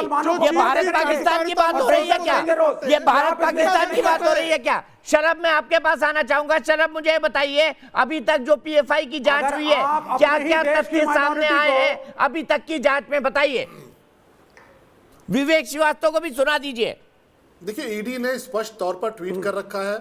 ये भारत पाकिस्तान की बात हो रही है क्या? ये भारत पाकिस्तान की बात हो रही है क्या? शरब, मैं आपके पास आना चाहूंगा। शरब, मुझे बताइए, अभी तक जो पीएफआई की जांच हुई है, क्या क्या तथ्य सामने आए हैं अभी तक की जांच में, बताइए। विवेक श्रीवास्तव को भी सुना दीजिए। देखिए, ईडी ने स्पष्ट तौर पर ट्वीट कर रखा है,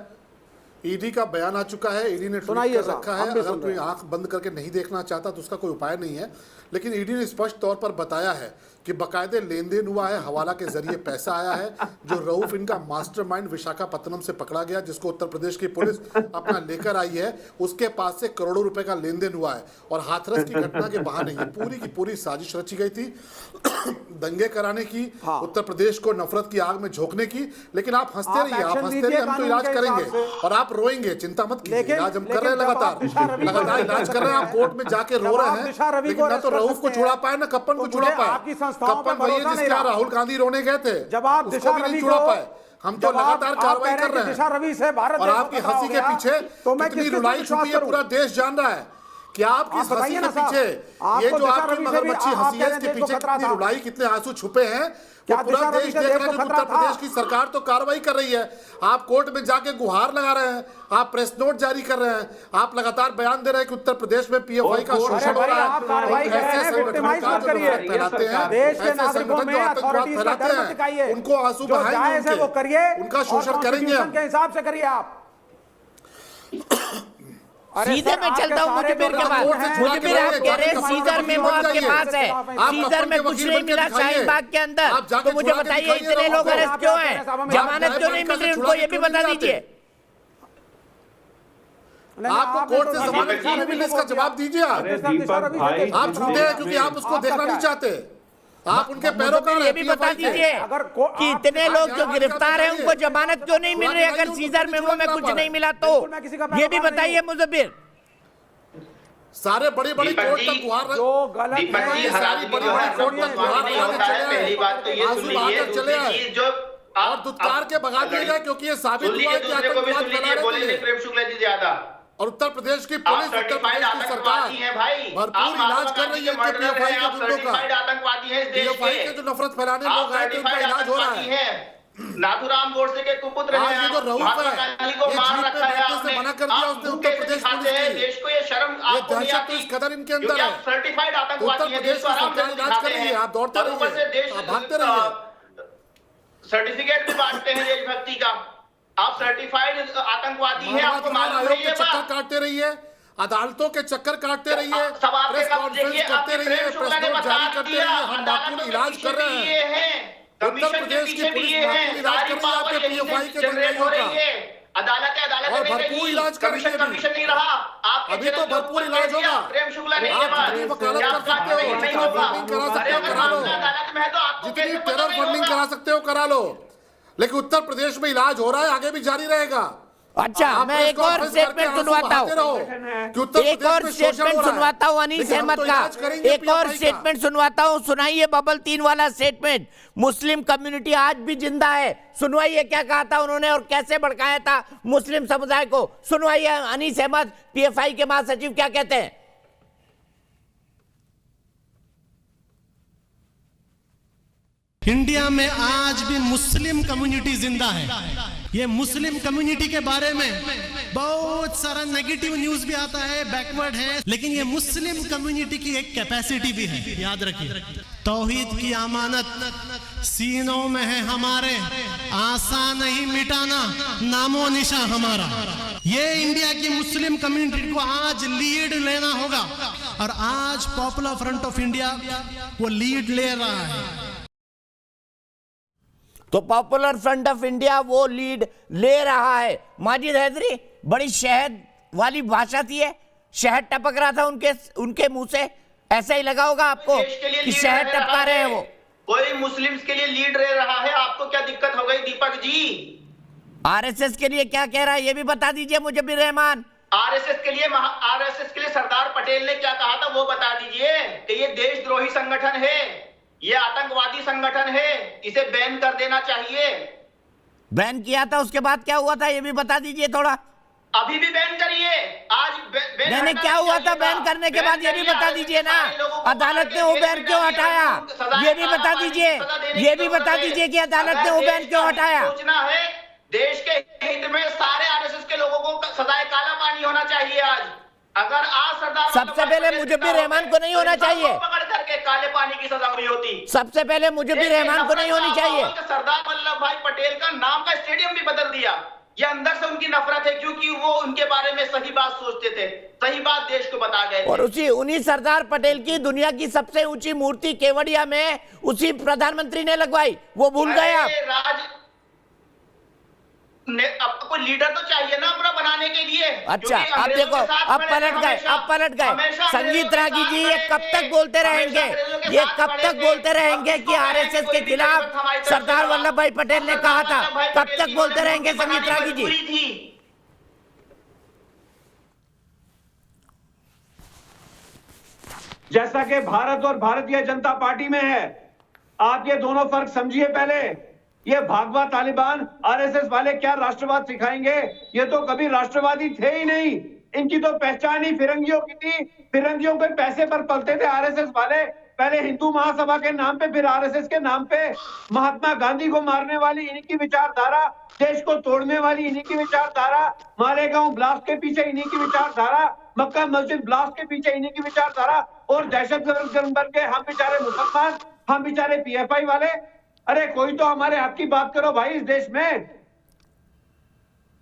ईडी का बयान आ चुका है, ईडी ने ट्वीट कर रखा है। अगर कोई आंख बंद करके नहीं देखना चाहता तो उसका कोई उपाय नहीं है, लेकिन ईडी ने स्पष्ट तौर पर बताया है कि बकायदे लेन देन हुआ है, हवाला के जरिए पैसा आया है, जो रऊफ इनका मास्टरमाइंड विशाखापत्तनम से पकड़ा गया, जिसको उत्तर प्रदेश की पुलिस अपना लेकर आई है, उसके पास से करोड़ों रुपए का लेन देन हुआ है। और हाथरस की घटना के बहाने ये पूरी की पूरी साजिश रची गई थी दंगे कराने की, उत्तर प्रदेश को नफरत की आग में झोंकने की। लेकिन आप हंसते रहिए, आप हंसते रहिए, हम तो इलाज करेंगे और आप रोएंगे, चिंता मत कीजिए, इलाज हम कर रहे हैं, लगातार इलाज कर रहे हैं। आप कोर्ट में जाके रो रहे हैं, लेकिन ना तो रऊफ को छुड़ा पाए ना कप्पन को छुड़ा पाए। कप्पन वही है जिसके यहाँ राहुल गांधी रोने गए थे, जब आप उसको भी नहीं छुड़ा पाए। हम तो लगातार कार्रवाई कर रहे हैं और आपकी हंसी के पीछे कितनी रुलाई छुपी है पूरा देश जान रहा है। क्या आपकी हंसी के पीछे, ये जो आपकी मगरमच्छी हंसी है, इसके पीछे कितनी रुलाई, कितने आंसू छुपे हैं, वो पूरा देश देख रहा है। जो उत्तर प्रदेश की सरकार तो कार्रवाई कर रही है, आप कोर्ट में जाके गुहार लगा रहे हैं, आप प्रेस नोट जारी कर रहे हैं, आप लगातार बयान दे रहे हैं कि उत्तर प्रदेश में पीएफआई का शोषण हो रहा है। ऐसे संगठन का जो फैलाते हैं, ऐसे संगठन जो आतंकवाद फैलाते हैं, उनको आंसू बहाएंगे, उनका शोषण करेंगे हम। के हिसाब से करिए आप। सीधे में चलता हूँ मुजबिर के पास। मुजबिर, आप कह रहे हैं सीजर मेमो आपके पास है, सीजर में कुछ नहीं मिला शाहीन बाग के अंदर, तो मुझे बताइए इतने लोग अरेस्ट क्यों हैं, जमानत क्यों नहीं मिल रही उनको, ये भी बता दीजिए। आपको कोर्ट से जमानत क्यों नहीं मिली, इसका जवाब दीजिए। आप झूठे हैं क्योंकि आप उसको देखना नहीं चाहते, आप उनके पैरोकार ये भी बता दीजिए कि इतने लोग जो गिरफ्तार हैं उनको जमानत क्यों नहीं मिल रही, अगर सीजर मेमो में कुछ नहीं मिला तो ये भी बताइए मुजबिर। सारे बड़ी बड़ी कोर्ट तक गुहार जो गलत है, सारी बड़ी बड़ी कोर्ट तक गुहार पहली बात तो ये सुन लीजिए, चले आए जो और दुत्कार के भगा दिए गए, क्योंकि ये साबित हुआ है कि आतंकवाद फैला रहे थे। प्रेम शुक्ला जी ज्यादा और उत्तर प्रदेश की पुलिस, उत्तर प्रदेश की सरकार भरपूर इलाज कर रही है कि पीएफआई के गुंडों का, पीएफआई के जो नफरत फैलाने लोग आए थे उनका इलाज हो रहा है। नाथुराम गोडसे के कुपुत्र आज ये जो रऊफ है, ये जीप में बैठने से मना कर दिया उसने उत्तर प्रदेश पुलिस की। देश को ये शर्म ये दहशत तो इस कदर इनके अंदर है। सर्टिफाइड उत्तर प्रदेश की सरकार इलाज कर रही है, आप दौड़ते रहिए, आप भागते रहिए। सर्टिफिकेट भी बांटते हैं देशभक्ति का, आप सर्टिफाइड आतंकवादी हैं, आपको मालूम आयोग नहीं के है चक्कर काटते रहिए, अदालतों के चक्कर काटते रहिए, प्रेस कॉन्फ्रेंस करते रहिए, प्रेस नोट जारी करते रहिए, हम माकूल इलाज कर रहे हैं। उत्तर प्रदेश की पुलिस माकूल इलाज कर रही है आपके पीएफआई के दंगाइयों का, अदालत और भरपूर इलाज कर रही है नहीं रहा। अभी तो भरपूर इलाज होगा। प्रेम शुक्ला नहीं आप जितनी वकालत कर सकते हो, जितनी फंडिंग करा सकते हो करा लो, अदालत में है तो आपको जितनी टेरर फंडिंग करा सकते हो करा लो, लेकिन उत्तर प्रदेश में इलाज हो रहा है, आगे भी जारी रहेगा। अच्छा, मैं एक और स्टेटमेंट सुनवाता हूँ, एक और स्टेटमेंट सुनवाता हूँ अनीस अहमद का, एक और स्टेटमेंट सुनवाता हूँ। सुनाइए बबल 3 वाला स्टेटमेंट। मुस्लिम कम्युनिटी आज भी जिंदा है, सुनवाइए क्या कहा था उन्होंने और कैसे भड़काया था मुस्लिम समुदाय को। सुनवाइए अनीस अहमद, पीएफआई के महासचिव, क्या कहते हैं। इंडिया में आज भी मुस्लिम कम्युनिटी जिंदा है, ये मुस्लिम कम्युनिटी के बारे में बहुत सारा नेगेटिव न्यूज भी आता है, बैकवर्ड है, लेकिन ये मुस्लिम कम्युनिटी की एक कैपेसिटी भी है, याद रखिए। तौहीद की अमानत सीनों में है हमारे, आसान नहीं मिटाना नामो निशा हमारा। ये इंडिया की मुस्लिम कम्युनिटी को आज लीड लेना होगा, और आज पॉपुलर फ्रंट ऑफ इंडिया वो लीड ले रहा है। तो पॉपुलर फ्रंट ऑफ इंडिया वो लीड ले रहा है। माजिद हैदरी, बड़ी शहद वाली भाषा थी है, शहद टपक रहा था उनके मुंह से, ऐसा ही लगा होगा आपको कि शहद टपका रहे हैं वो। कोई मुस्लिम्स के लिए लीड ले रहा है, आपको क्या दिक्कत हो गई दीपक जी? आरएसएस के लिए क्या कह रहा है ये भी बता दीजिए मुझे भी रहमान। आरएसएस के लिए सरदार पटेल ने क्या कहा था वो बता दीजिए कि ये देशद्रोही संगठन है, ये आतंकवादी संगठन है, इसे बैन कर देना चाहिए। बैन किया था, उसके बाद क्या हुआ था ये भी बता दीजिए थोड़ा। अभी भी बैन करिए, आज नहीं क्या हुआ था बैन करने के बाद ये भी बता दीजिए ना। अदालत ने वो बैन क्यों हटाया ये भी बता दीजिए, ये भी बता दीजिए कि अदालत ने वो बैन क्यों हटाया। सोचना है देश के हित में सारे आरएसएस के लोगों को सदाए काला पानी होना चाहिए। आज अगर आज सरदार सबसे पहले मुजब्बिर रहमान को नहीं होना चाहिए, पकड़ करके काले पानी की सजा हुई होती। सबसे पहले मुजब्बिर रहमान को नहीं होनी चाहिए। सरदार वल्लभ भाई पटेल का नाम का स्टेडियम भी बदल दिया, ये अंदर से उनकी नफरत है, क्योंकि वो उनके बारे में सही बात सोचते थे, सही बात देश को बता गए। और उन्हीं सरदार पटेल की दुनिया की सबसे ऊंची मूर्ति केवड़िया में उसी प्रधानमंत्री ने लगवाई, वो भूल गए आप। आपको लीडर तो चाहिए ना अपना बनाने के लिए। अच्छा अब देखो, अब पलट गए संगीत रागी जी। ये कब तक बोलते रहेंगे, ये कब तक बोलते रहेंगे कि आरएसएस के खिलाफ सरदार वल्लभ भाई पटेल ने कहा था, कब तक बोलते रहेंगे संगीत रागी जी? जैसा कि भारत और भारतीय जनता पार्टी में है, आप ये दोनों फर्क समझिए। पहले ये भागवा तालिबान आरएसएस वाले क्या राष्ट्रवाद सिखाएंगे, ये तो कभी राष्ट्रवादी थे ही नहीं। इनकी तो पहचान ही फिरंगियों की थी, फिरंगियों के पैसे पर पलते थे आरएसएस वाले। पहले हिंदू महासभा के नाम पे, फिर आरएसएस के नाम पे महात्मा गांधी को मारने वाली इन्हीं की विचारधारा, देश को तोड़ने वाली इन्हीं की विचारधारा, मालेगांव ब्लास्ट के पीछे इन्हीं की विचारधारा, मक्का मस्जिद ब्लास्ट के पीछे इन्हीं की विचारधारा, और दहशतगर्द बन के हम बेचारे मुसलमान, हम बेचारे पीएफआई वाले। अरे कोई तो हमारे हक की बात करो भाई इस देश में।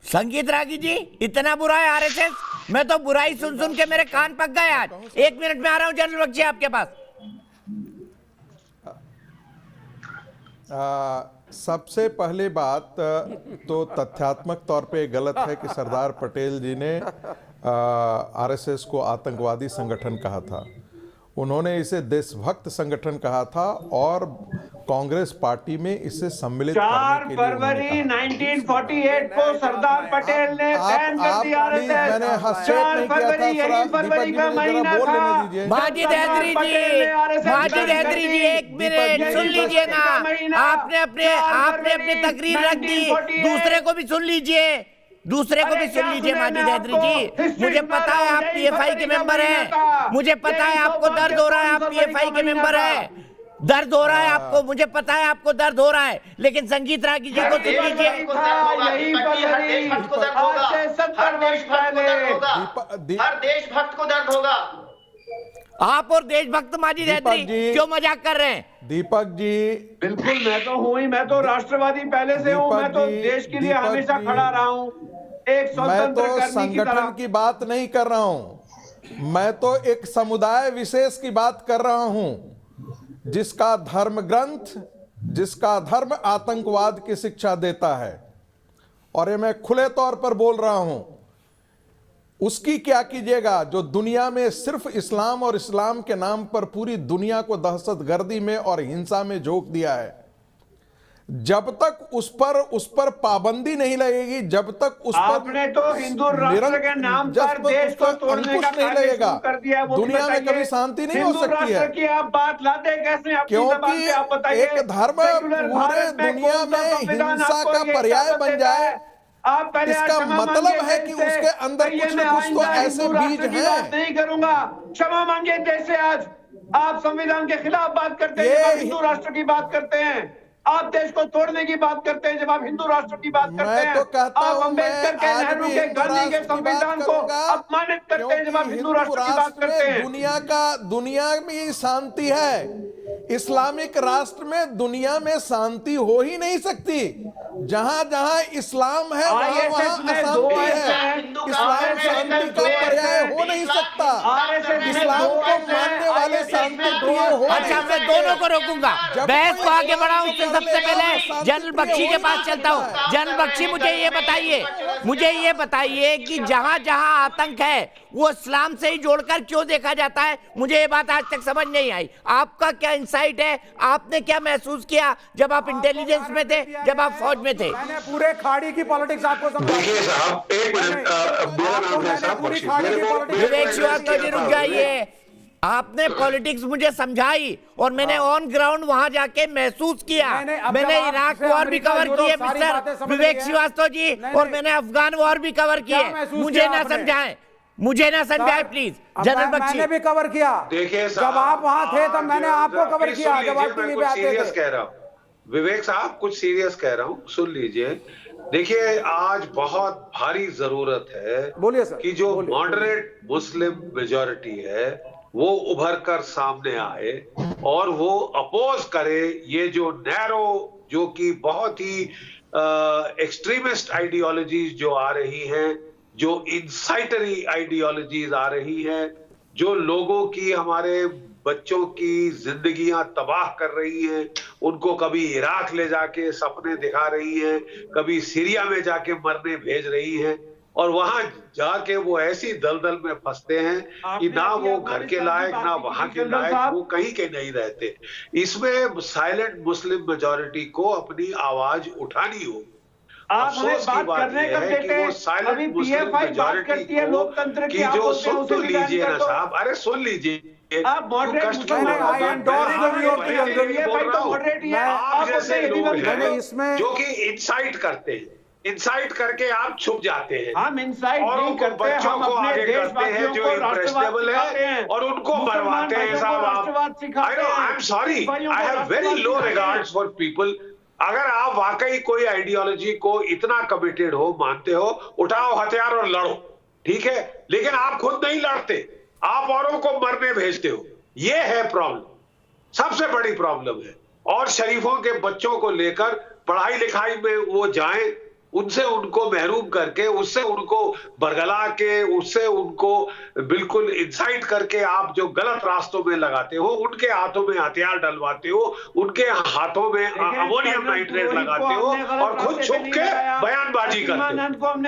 संगीत रागी जी, इतना बुरा है आरएसएस? मैं तो बुराई सुन सुन के मेरे कान पक गए आज। 1 मिनट में आ रहा हूं जनरल बख्शी आपके पास। सबसे पहली बात तो तथ्यात्मक तौर पे गलत है कि सरदार पटेल जी ने आरएसएस को आतंकवादी संगठन कहा था। उन्होंने इसे देशभक्त संगठन कहा था और कांग्रेस पार्टी में इसे सम्मिलित 4 फरवरी 1948 को सरदार पटेल ने बैन कर दिया आरएसएस। मैंने हस्तक्षेप नहीं किया था, यही फरवरी का महीना था। माजिद हैदरी जी 1 मिनट सुन लीजिए ना। आपने अपनी तकरीर रख दी, दूसरे को भी सुन लीजिए, माजिद हैदरी जी। मुझे पता है आप पीएफआई के मेंबर हैं, मुझे पता है आपको दर्द हो रहा है, आप पीएफआई के मेंबर हैं, दर्द हो रहा है आपको, मुझे पता है आपको दर्द हो रहा है, लेकिन संगीत रागी जी को सुन लीजिए। हर देशभक्त को दर्द होगा। आप और देशभक्त माजिद हैदरी क्यों मजाक कर रहे हैं? दीपक जी बिल्कुल, मैं तो हूँ ही, मैं तो राष्ट्रवादी पहले से हूँ, मैं तो देश के लिए हमेशा खड़ा रहा हूँ, एक स्वतंत्र मैं तो संगठन की बात नहीं कर रहा हूँ, मैं तो एक समुदाय विशेष की बात कर रहा हूँ जिसका धर्म ग्रंथ, जिसका धर्म आतंकवाद की शिक्षा देता है, और ये मैं खुले तौर पर बोल रहा हूं। उसकी क्या कीजिएगा जो दुनिया में सिर्फ इस्लाम और इस्लाम के नाम पर पूरी दुनिया को दहशतगर्दी में और हिंसा में झोंक दिया है। जब तक उस पर पाबंदी नहीं लगेगी, जब तक उस पर आपने तो हिंदू राष्ट्र के नाम पर देश को तोड़ने का नहीं लगेगा, कर दिया, दुनिया में कभी शांति नहीं हो सकती है। की आप बात लाते कैसे? क्योंकि एक धर्म पूरे दुनिया में हिंसा का पर्याय बन जाए, आप पहले इसका मतलब है कि उसके अंदर कुछ न कुछ तो ऐसे बीज हैं। नहीं करूंगा, क्षमा मांगे। जैसे आज आप संविधान के खिलाफ बात करते हैं, हिंदू राष्ट्र की बात करते हैं, आप देश को तोड़ने की बात करते हैं जब आप हिंदू राष्ट्र की बात करते हैं। तो कहता आप हूं, अम्बेडकर के, मैं आज नेहरू भी के, हिंदू गांधी के राष्ट्र की बात संविधान को करूंगा, अपमानित करते हैं जब आप हिंदू राष्ट्र की बात करते हैं। दुनिया में शांति है। इस्लामिक राष्ट्र में दुनिया में शांति हो ही नहीं सकती। जहां जहां इस्लाम है वहां वहां अशांति है। इस्लाम शांति का पर्याय हो नहीं सकता। इस्लाम को मानने वाले शांति प्रिय हो। अच्छा, मैं दोनों को रोकूंगा, बहस को आगे बढ़ाऊं। उससे सबसे पहले जनरल बख्शी के पास चलता हूं। जनरल बख्शी, मुझे ये बताइए कि जहां जहां आतंक है वो इस्लाम से ही जोड़कर क्यों देखा जाता है? मुझे ये बात आज तक समझ नहीं आई। आपका क्या इंसाइट है? आपने क्या महसूस किया जब आप इंटेलिजेंस में थे, जब आप फौज में थे? मैंने पूरे खाड़ी की पॉलिटिक्स आपको विवेक श्रीवास्तव जी, रुक जाइए। आपने पॉलिटिक्स मुझे समझाई और मैंने ऑन ग्राउंड वहां जाके महसूस किया। मैंने इराक वॉर भी कवर किए मिस्टर विवेक श्रीवास्तव जी, और मैंने अफगान वॉर भी कवर किए। मुझे ना समझाएं प्लीज। जनरल बख्शी, मैंने भी कवर किया। देखिए जब आप वहां थे तब मैंने आपको कवर किया, जब आप टीवी पे आते थे। कह रहा हूं विवेक साहब, कुछ सीरियस कह रहा हूं, सुन लीजिए। देखिए, आज बहुत भारी जरूरत है, बोलिए सर, कि जो मॉडरेट मुस्लिम मेजॉरिटी है वो उभर कर सामने आए और वो अपोज करे ये जो नैरो, जो कि बहुत ही एक्सट्रीमिस्ट आइडियोलॉजीज जो आ रही हैं, जो इंसाइटरी आइडियोलॉजीज आ रही हैं, जो लोगों की, हमारे बच्चों की जिंदगियां तबाह कर रही हैं, उनको कभी इराक ले जाके सपने दिखा रही हैं, कभी सीरिया में जाके मरने भेज रही हैं, और वहां जाके वो ऐसी दलदल में फंसते हैं कि ना वो घर के लायक ना वहां के लायक, वो कहीं के नहीं रहते। इसमें साइलेंट मुस्लिम मेजॉरिटी को अपनी आवाज उठानी होगी। आप हमें बात करने का देते हैं, अभी पीएफआई बात करती है लोकतंत्र की, जो सुन तो लीजिए ना साहब, अरे सुन लीजिए। आप मॉडरेट इसमें जो कि इंसाइट करते हैं, इंसाइट करके आप छुप जाते हैं। हम इंसाइट और नहीं करते, बच्चों हम को अपने आगे करते हैं जो इम्प्रेशनेबल है और उनको मरवाते हैं साहब। I am sorry, I have very low regards for people. अगर आप वाकई कोई आइडियोलॉजी को इतना कमिटेड हो, मानते हो, उठाओ हथियार और लड़ो, ठीक है, लेकिन आप खुद नहीं लड़ते, आप औरों को मरने भेजते हो। ये है प्रॉब्लम, सबसे बड़ी प्रॉब्लम है। और शरीफों के बच्चों को लेकर पढ़ाई लिखाई में वो जाएं, उनसे उनको महरूम करके, उससे उनको बरगला के, उससे उनको बिल्कुल इंसाइट करके आप जो गलत रास्तों में लगाते हो, उनके हाथों में हथियार डलवाते हो, उनके हाथों में अमोनियम नाइट्रेट लगाते हो और खुद छुप के बयानबाजी करते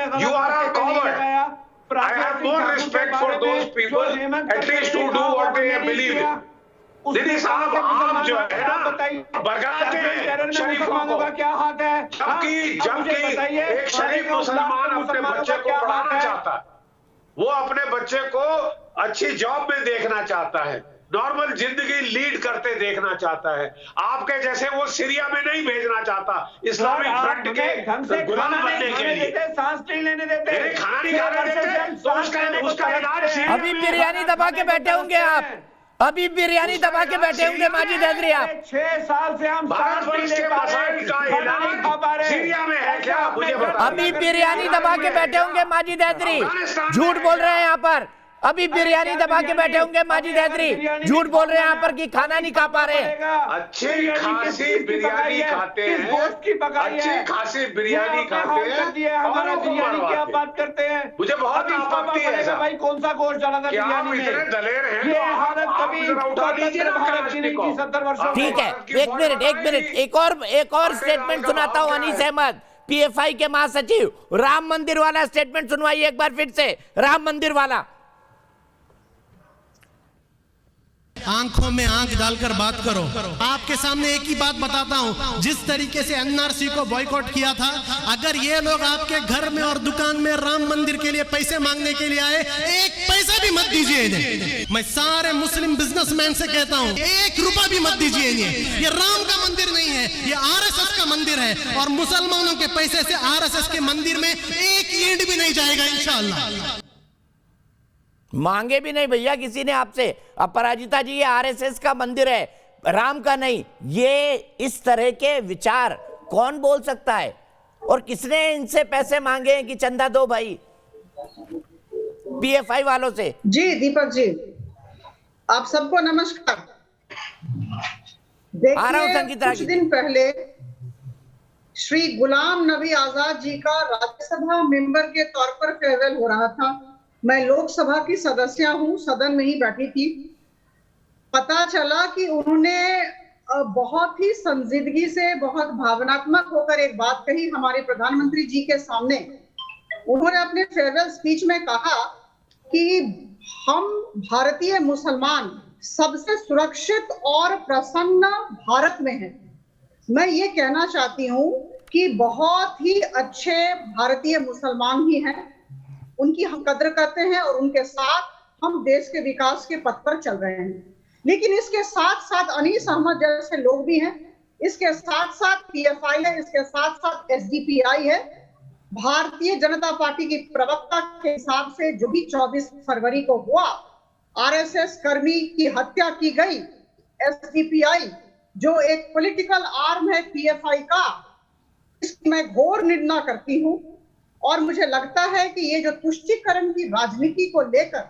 हो। You are a coward. I have more respect for those people, at least to do what they believe in. दीदी साहब, आप जो है ना बरगलाते हैं शरीफों को, क्या हक है? जबकि एक शरीफ मुसलमान अपने बच्चे को पढ़ाना चाहता है, वो अपने बच्चे को अच्छी जॉब में देखना चाहता है, नॉर्मल जिंदगी लीड करते देखना चाहता है। आपके जैसे वो सीरिया में नहीं भेजना चाहता इस्लामिक फ्रंट के गुलाम बनने के लिए। सांस नहीं लेने देते, खाना नहीं खाने देते, तो उसका अभी बिरयानी दबा के बैठे होंगे आप, अभी बिरयानी दबा के बैठे होंगे माजिद हैदरी। आप 6 साल से हम भारतवर्ष के मसाइल का इलाज सीरिया में है क्या? मुझे बताइए। अभी बिरयानी दबा के बैठे होंगे माजिद हैदरी, झूठ बोल रहे हैं यहाँ पर। अभी बिरयानी दबा के बैठे होंगे माजिद हैदरी, झूठ बोल रहे हैं यहाँ पर कि खाना नहीं खा पा रहे। अच्छी खासी बिरयानी खाते हैं, अच्छी खासी बिरयानी खाते हैं, हमारा बिरयानी की आप बात करते हैं। मुझे बहुत आपत्ति है भाई, कौन सा गोश्त डाला था बिरयानी में? इतने दलेर हैं, ये हालत कभी भारत की नहीं थी 70 वर्षों। ठीक है, एक मिनट, एक और स्टेटमेंट सुनाता हूँ। अनीस अहमद, पीएफआई के महासचिव, राम मंदिर वाला स्टेटमेंट सुनवाइए एक बार फिर से, राम मंदिर वाला। आंखों में आंख डालकर बात करो। आपके सामने एक ही बात बताता हूं, जिस तरीके से एनआरसी को बॉयकॉट किया था, अगर ये लोग आपके घर में और दुकान में राम मंदिर के लिए पैसे मांगने के लिए आए, एक पैसा भी मत दीजिए इन्हें। मैं सारे मुस्लिम बिजनेसमैन से कहता हूं, 1 रुपया भी मत दीजिए इन्हें। ये राम का मंदिर नहीं है, ये आरएसएस का मंदिर है, और मुसलमानों के पैसे से आरएसएस के मंदिर में एक ईंट भी नहीं जाएगा इंशाअल्लाह। मांगे भी नहीं भैया किसी ने आपसे। अपराजिता जी, ये आरएसएस का मंदिर है, राम का नहीं, ये इस तरह के विचार कौन बोल सकता है? और किसने इनसे पैसे मांगे हैं कि चंदा दो भाई पीएफआई वालों से? जी दीपक जी, आप सबको नमस्कार। आ रहा हूं संगीता कुछ जी। दिन पहले श्री गुलाम नबी आजाद जी का राज्यसभा मेंबर के तौर पर फेयरवेल हो रहा था। मैं लोकसभा की सदस्य हूं, सदन में ही बैठी थी। पता चला कि उन्होंने बहुत ही संजीदगी से, बहुत भावनात्मक होकर एक बात कही हमारे प्रधानमंत्री जी के सामने। उन्होंने अपने फेयरवेल स्पीच में कहा कि हम भारतीय मुसलमान सबसे सुरक्षित और प्रसन्न भारत में हैं। मैं ये कहना चाहती हूँ कि बहुत ही अच्छे भारतीय मुसलमान ही हैं, उनकी हम कद्र करते हैं और उनके साथ हम देश के विकास के पथ पर चल रहे हैं। लेकिन इसके साथ साथ अनीस अहमद जैसे लोग भी हैं, इसके साथ साथ पीएफआई है, इसके साथ साथ एसडीपीआई है। भारतीय जनता पार्टी की प्रवक्ता के हिसाब से जो भी 24 फरवरी को हुआ, आरएसएस कर्मी की हत्या की गई, एसडीपीआई जो एक पॉलिटिकल आर्म है पीएफआई का, इसकी मैं घोर निंदा करती हूं। और मुझे लगता है कि ये जो तुष्टीकरण की राजनीति को लेकर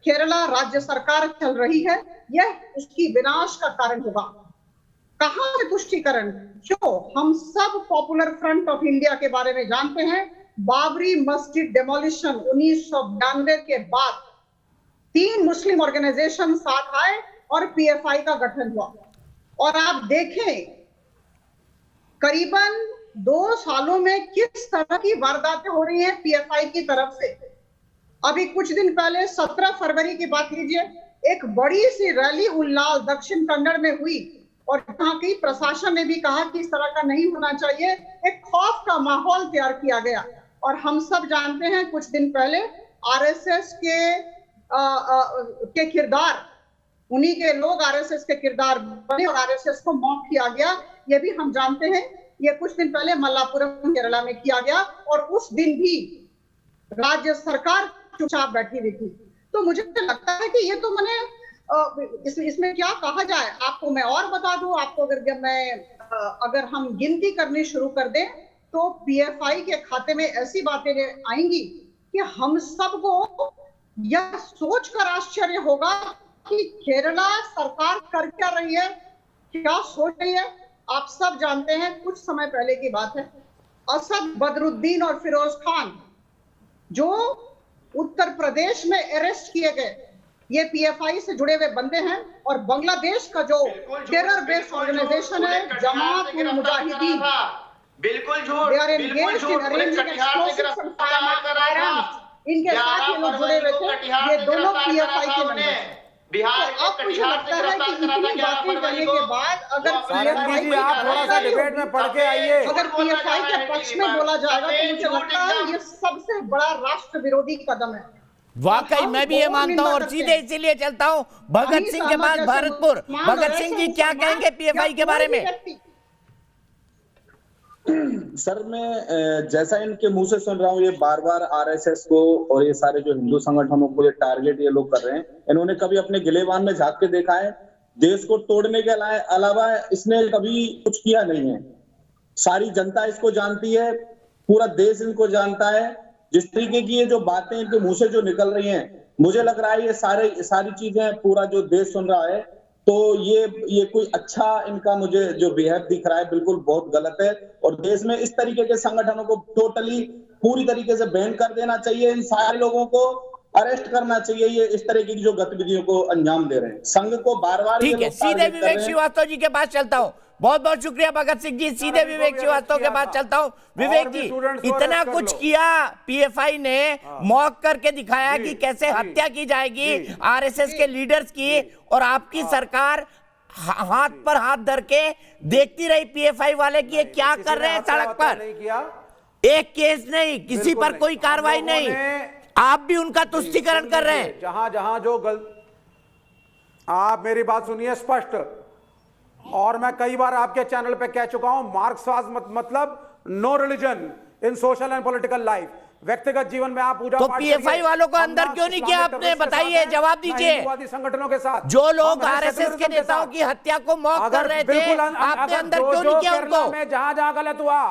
केरला राज्य सरकार चल रही है, यह उसकी विनाश का कारण होगा। कहां है तुष्टीकरण? जो हम सब पॉपुलर फ्रंट ऑफ इंडिया के बारे में जानते हैं, बाबरी मस्जिद डेमोलिशन 1992 के बाद 3 मुस्लिम ऑर्गेनाइजेशन साथ आए और पीएफआई का गठन हुआ। और आप देखें करीबन 2 सालों में किस तरह की वारदातें हो रही हैं पीएफआई की तरफ से। अभी कुछ दिन पहले 17 फरवरी की बात लीजिए, एक बड़ी सी रैली उल्लाल दक्षिण कन्नड़ में हुई और यहाँ की प्रशासन ने भी कहा कि इस तरह का नहीं होना चाहिए। एक खौफ का माहौल तैयार किया गया। और हम सब जानते हैं कुछ दिन पहले आरएसएस के किरदार, उन्हीं के लोग आरएसएस के किरदार बने और आरएसएस को मॉक किया गया। ये भी हम जानते हैं। ये कुछ दिन पहले मल्लापुरम केरला में किया गया और उस दिन भी राज्य सरकार चुपचाप बैठी हुई थी। तो मुझे लगता है कि ये तो मैंने इसमें क्या कहा जाए। आपको मैं और बता दूं, आपको अगर हम गिनती करनी शुरू कर दें तो पीएफआई के खाते में ऐसी बातें आएंगी कि हम सबको यह सोचकर आश्चर्य होगा कि केरला सरकार कर क्या रही है, क्या सोच रही है। आप सब जानते हैं, कुछ समय पहले की बात है, असद बदरुद्दीन और फिरोज खान जो उत्तर प्रदेश में अरेस्ट किए गए, ये पीएफआई से जुड़े हुए बंदे हैं। और बांग्लादेश का जो टेरर बेस्ड ऑर्गेनाइजेशन है जमात उल मुजाहिदीन, बिल्कुल झूठ, इनके साथ ये लोग जुड़े हुए थे। ये दोनों पीएफआई के मेंबर हैं। बिहार तो अब मुझे लगता है कि इतनी बातें करने के बाद अगर पीएफआई आप थोड़ा सा डिबेट में पढ़ के आइए, अगर पीएफआई के पक्ष में बोला जाएगा तो मुझे लगता है ये सबसे बड़ा राष्ट्र विरोधी कदम है। वाकई मैं भी ये मानता हूँ और सीधे इसीलिए चलता हूँ भगत सिंह के बाद भारतपुर। भगत सिंह जी क्या कहेंगे पीएफआई के बारे में? सर मैं जैसा इनके मुंह से सुन रहा हूँ, ये बार बार आरएसएस को और ये सारे जो हिंदू संगठनों को ये टारगेट ये लोग कर रहे हैं। इन्होंने कभी अपने गिलेबान में झांक के देखा है? देश को तोड़ने के अलावा इसने कभी कुछ किया नहीं है। सारी जनता इसको जानती है, पूरा देश इनको जानता है। जिस तरीके की ये जो बातें इनके मुंह से जो निकल रही हैं, मुझे लग रहा है ये सारी चीजें पूरा जो देश सुन रहा है, तो ये कोई अच्छा इनका मुझे जो बिहेव दिख रहा है बिल्कुल बहुत गलत है। और देश में इस तरीके के संगठनों को टोटली पूरी तरीके से बैन कर देना चाहिए। इन सारे लोगों को अरेस्ट करना चाहिए, ये इस तरीके की जो गतिविधियों को अंजाम दे रहे हैं। संघ को बार बार ठीक है, सीधे विवेक श्रीवास्तव जी के पास चलता हूँ। बहुत बहुत शुक्रिया भगत सिंह जी। सीधे विवेक श्रीवास्तव के पास चलता हूँ। विवेक जी, इतना कुछ किया पीएफआई ने, मॉक करके दिखाया कि कैसे हत्या की जाएगी आरएसएस के लीडर्स की, और आपकी सरकार हाथ पर हाथ धर के देखती रही पीएफआई वाले की ये क्या कर रहे हैं सड़क पर। एक केस नहीं, किसी पर कोई कार्रवाई नहीं, आप भी उनका तुष्टीकरण कर रहे हैं। जहां जहां जो आप मेरी बात सुनिए स्पष्ट, और मैं कई बार आपके चैनल पे कह चुका हूं, मार्क्सवाद मतलब no religion in social and political life. व्यक्तिगत जीवन में आप पूजा तो पाठ PFI करिए। वालों को हम अंदर ना क्यों नहीं इस्लामिक किया आपने? टेररिस्ट के साथ बताइए, हैं, जवाब ना दीजिए। हिंदुवादी संगठनों के साथ जो लोग हम हैं RSS के सेक्युलरिज्म नेताओं साथ। की हत्या को मौत कर रहे थे, बिल्कुल आपने अंदर क्यों जो नहीं किया केरला उनको? में जहां गलत हुआ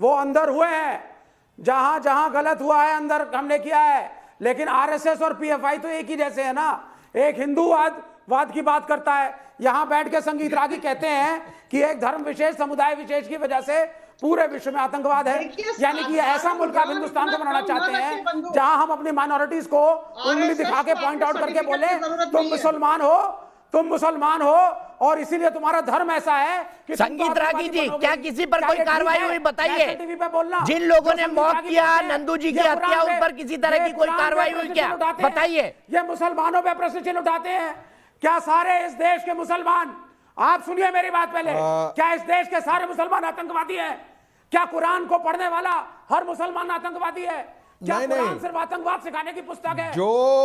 वो अंदर हुए हैं, जहां गलत हुआ है अंदर हमने किया है। लेकिन RSS और PFI तो एक ही जैसे है ना। एक हिंदूवाद की बात करता है, यहां बैठ के संगीत रागी कहते हैं कि एक धर्म विशेष समुदाय विशेष की वजह से पूरे विश्व में आतंकवाद है। यानी कि ऐसा मुल्क आप हिंदुस्तान को बनाना चाहते हैं जहां हम अपनी माइनॉरिटीज को उंगली दिखा के पॉइंट आउट करके बोले तुम मुसलमान हो और इसीलिए तुम्हारा धर्म ऐसा है कि संगीत रागी जी, क्या किसी पर कोई कार्रवाई हुई? बताइए। टीवी पे बोलना, जिन लोगों ने जो संगीत मौत रागी किया, बोलते हैं, नंदू जी की ये हत्या, कुरान उन पर पे- किसी तरह ये की कोई कुरान पे कार्रवाई हुई प्रश्न क्या? चिन्ह उठाते हैं। बताइए। ये मुसलमानों पे प्रश्न चिन्ह उठाते हैं क्या? सारे इस देश के मुसलमान, आप सुनिए मेरी बात पहले, क्या इस देश के सारे मुसलमान आतंकवादी है? क्या कुरान को पढ़ने वाला हर मुसलमान आतंकवादी है? क्या कुरान सिर्फ आतंकवाद सिखाने की पुस्तक है?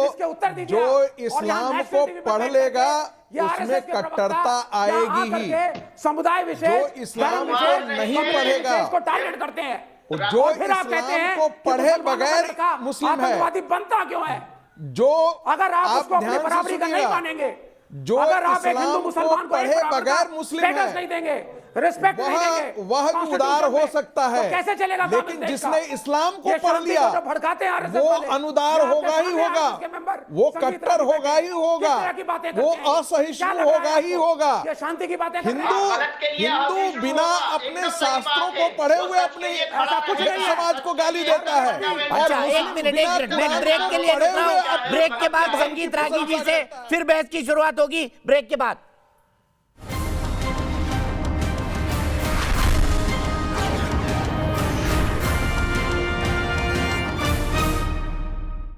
इसके उत्तर दीजिए। जो और यहाँ इस्लाम नेशनल को टीवी पे पढ़ बैठ लेगा करके ये उसमें RSS के प्रवक्ता कट्टरता यहाँ आएगी आकर ही। के समुदाय विशेष, जो इस्लाम धर्म को विशेष, नहीं कम्युनिटी पढ़ेगा, विशेष को टारगेट करते हैं। जो और फिर आप कहते इस्लाम हैं को कि पढ़े मुसलमानों का बगैर लड़का मुस्लिम है। आतंकवादी बनता क्यों है? जो अगर आप उसको अपनी ध्यान से बराबरी का नहीं सुनिएगा, मानेंगे, जो अगर आप एक इस्लाम हिंदू को मुसलमान को एक पढ़े बराबर बगैर का मुस्लिम स्टेटस है, नहीं देंगे, रिस्पेक्ट नहीं देंगे, वह भी Constitution उदार हो पे, सकता है, तो कैसे चलेगा काम लेकिन इस देश जिसने का? इस्लाम को ये पढ़ शांति लिया को जो भड़काते हैं RSS वो वाले, अनुदार ये आपके होगा ही सामने होगा, RSS के मेंबर, वो संगीत कट्टर रागी होगा ही होगा, किस तरह की बातें वो करते हैं? असहिष्णु क्या लग रहा है होगा ही आपको? होगा। ये शांति की बातें कर रहे हैं। हिंदू बिना अपने शास्त्रों को पढ़े हुए अपने समाज को गाली देता है। अच्छा, एक मिनट मैं ब्रेक के लिए रुक रहा हूं। ब्रेक के बाद संगीत रागी जी से फिर बहस की शुरुआत होगी। ब्रेक के बाद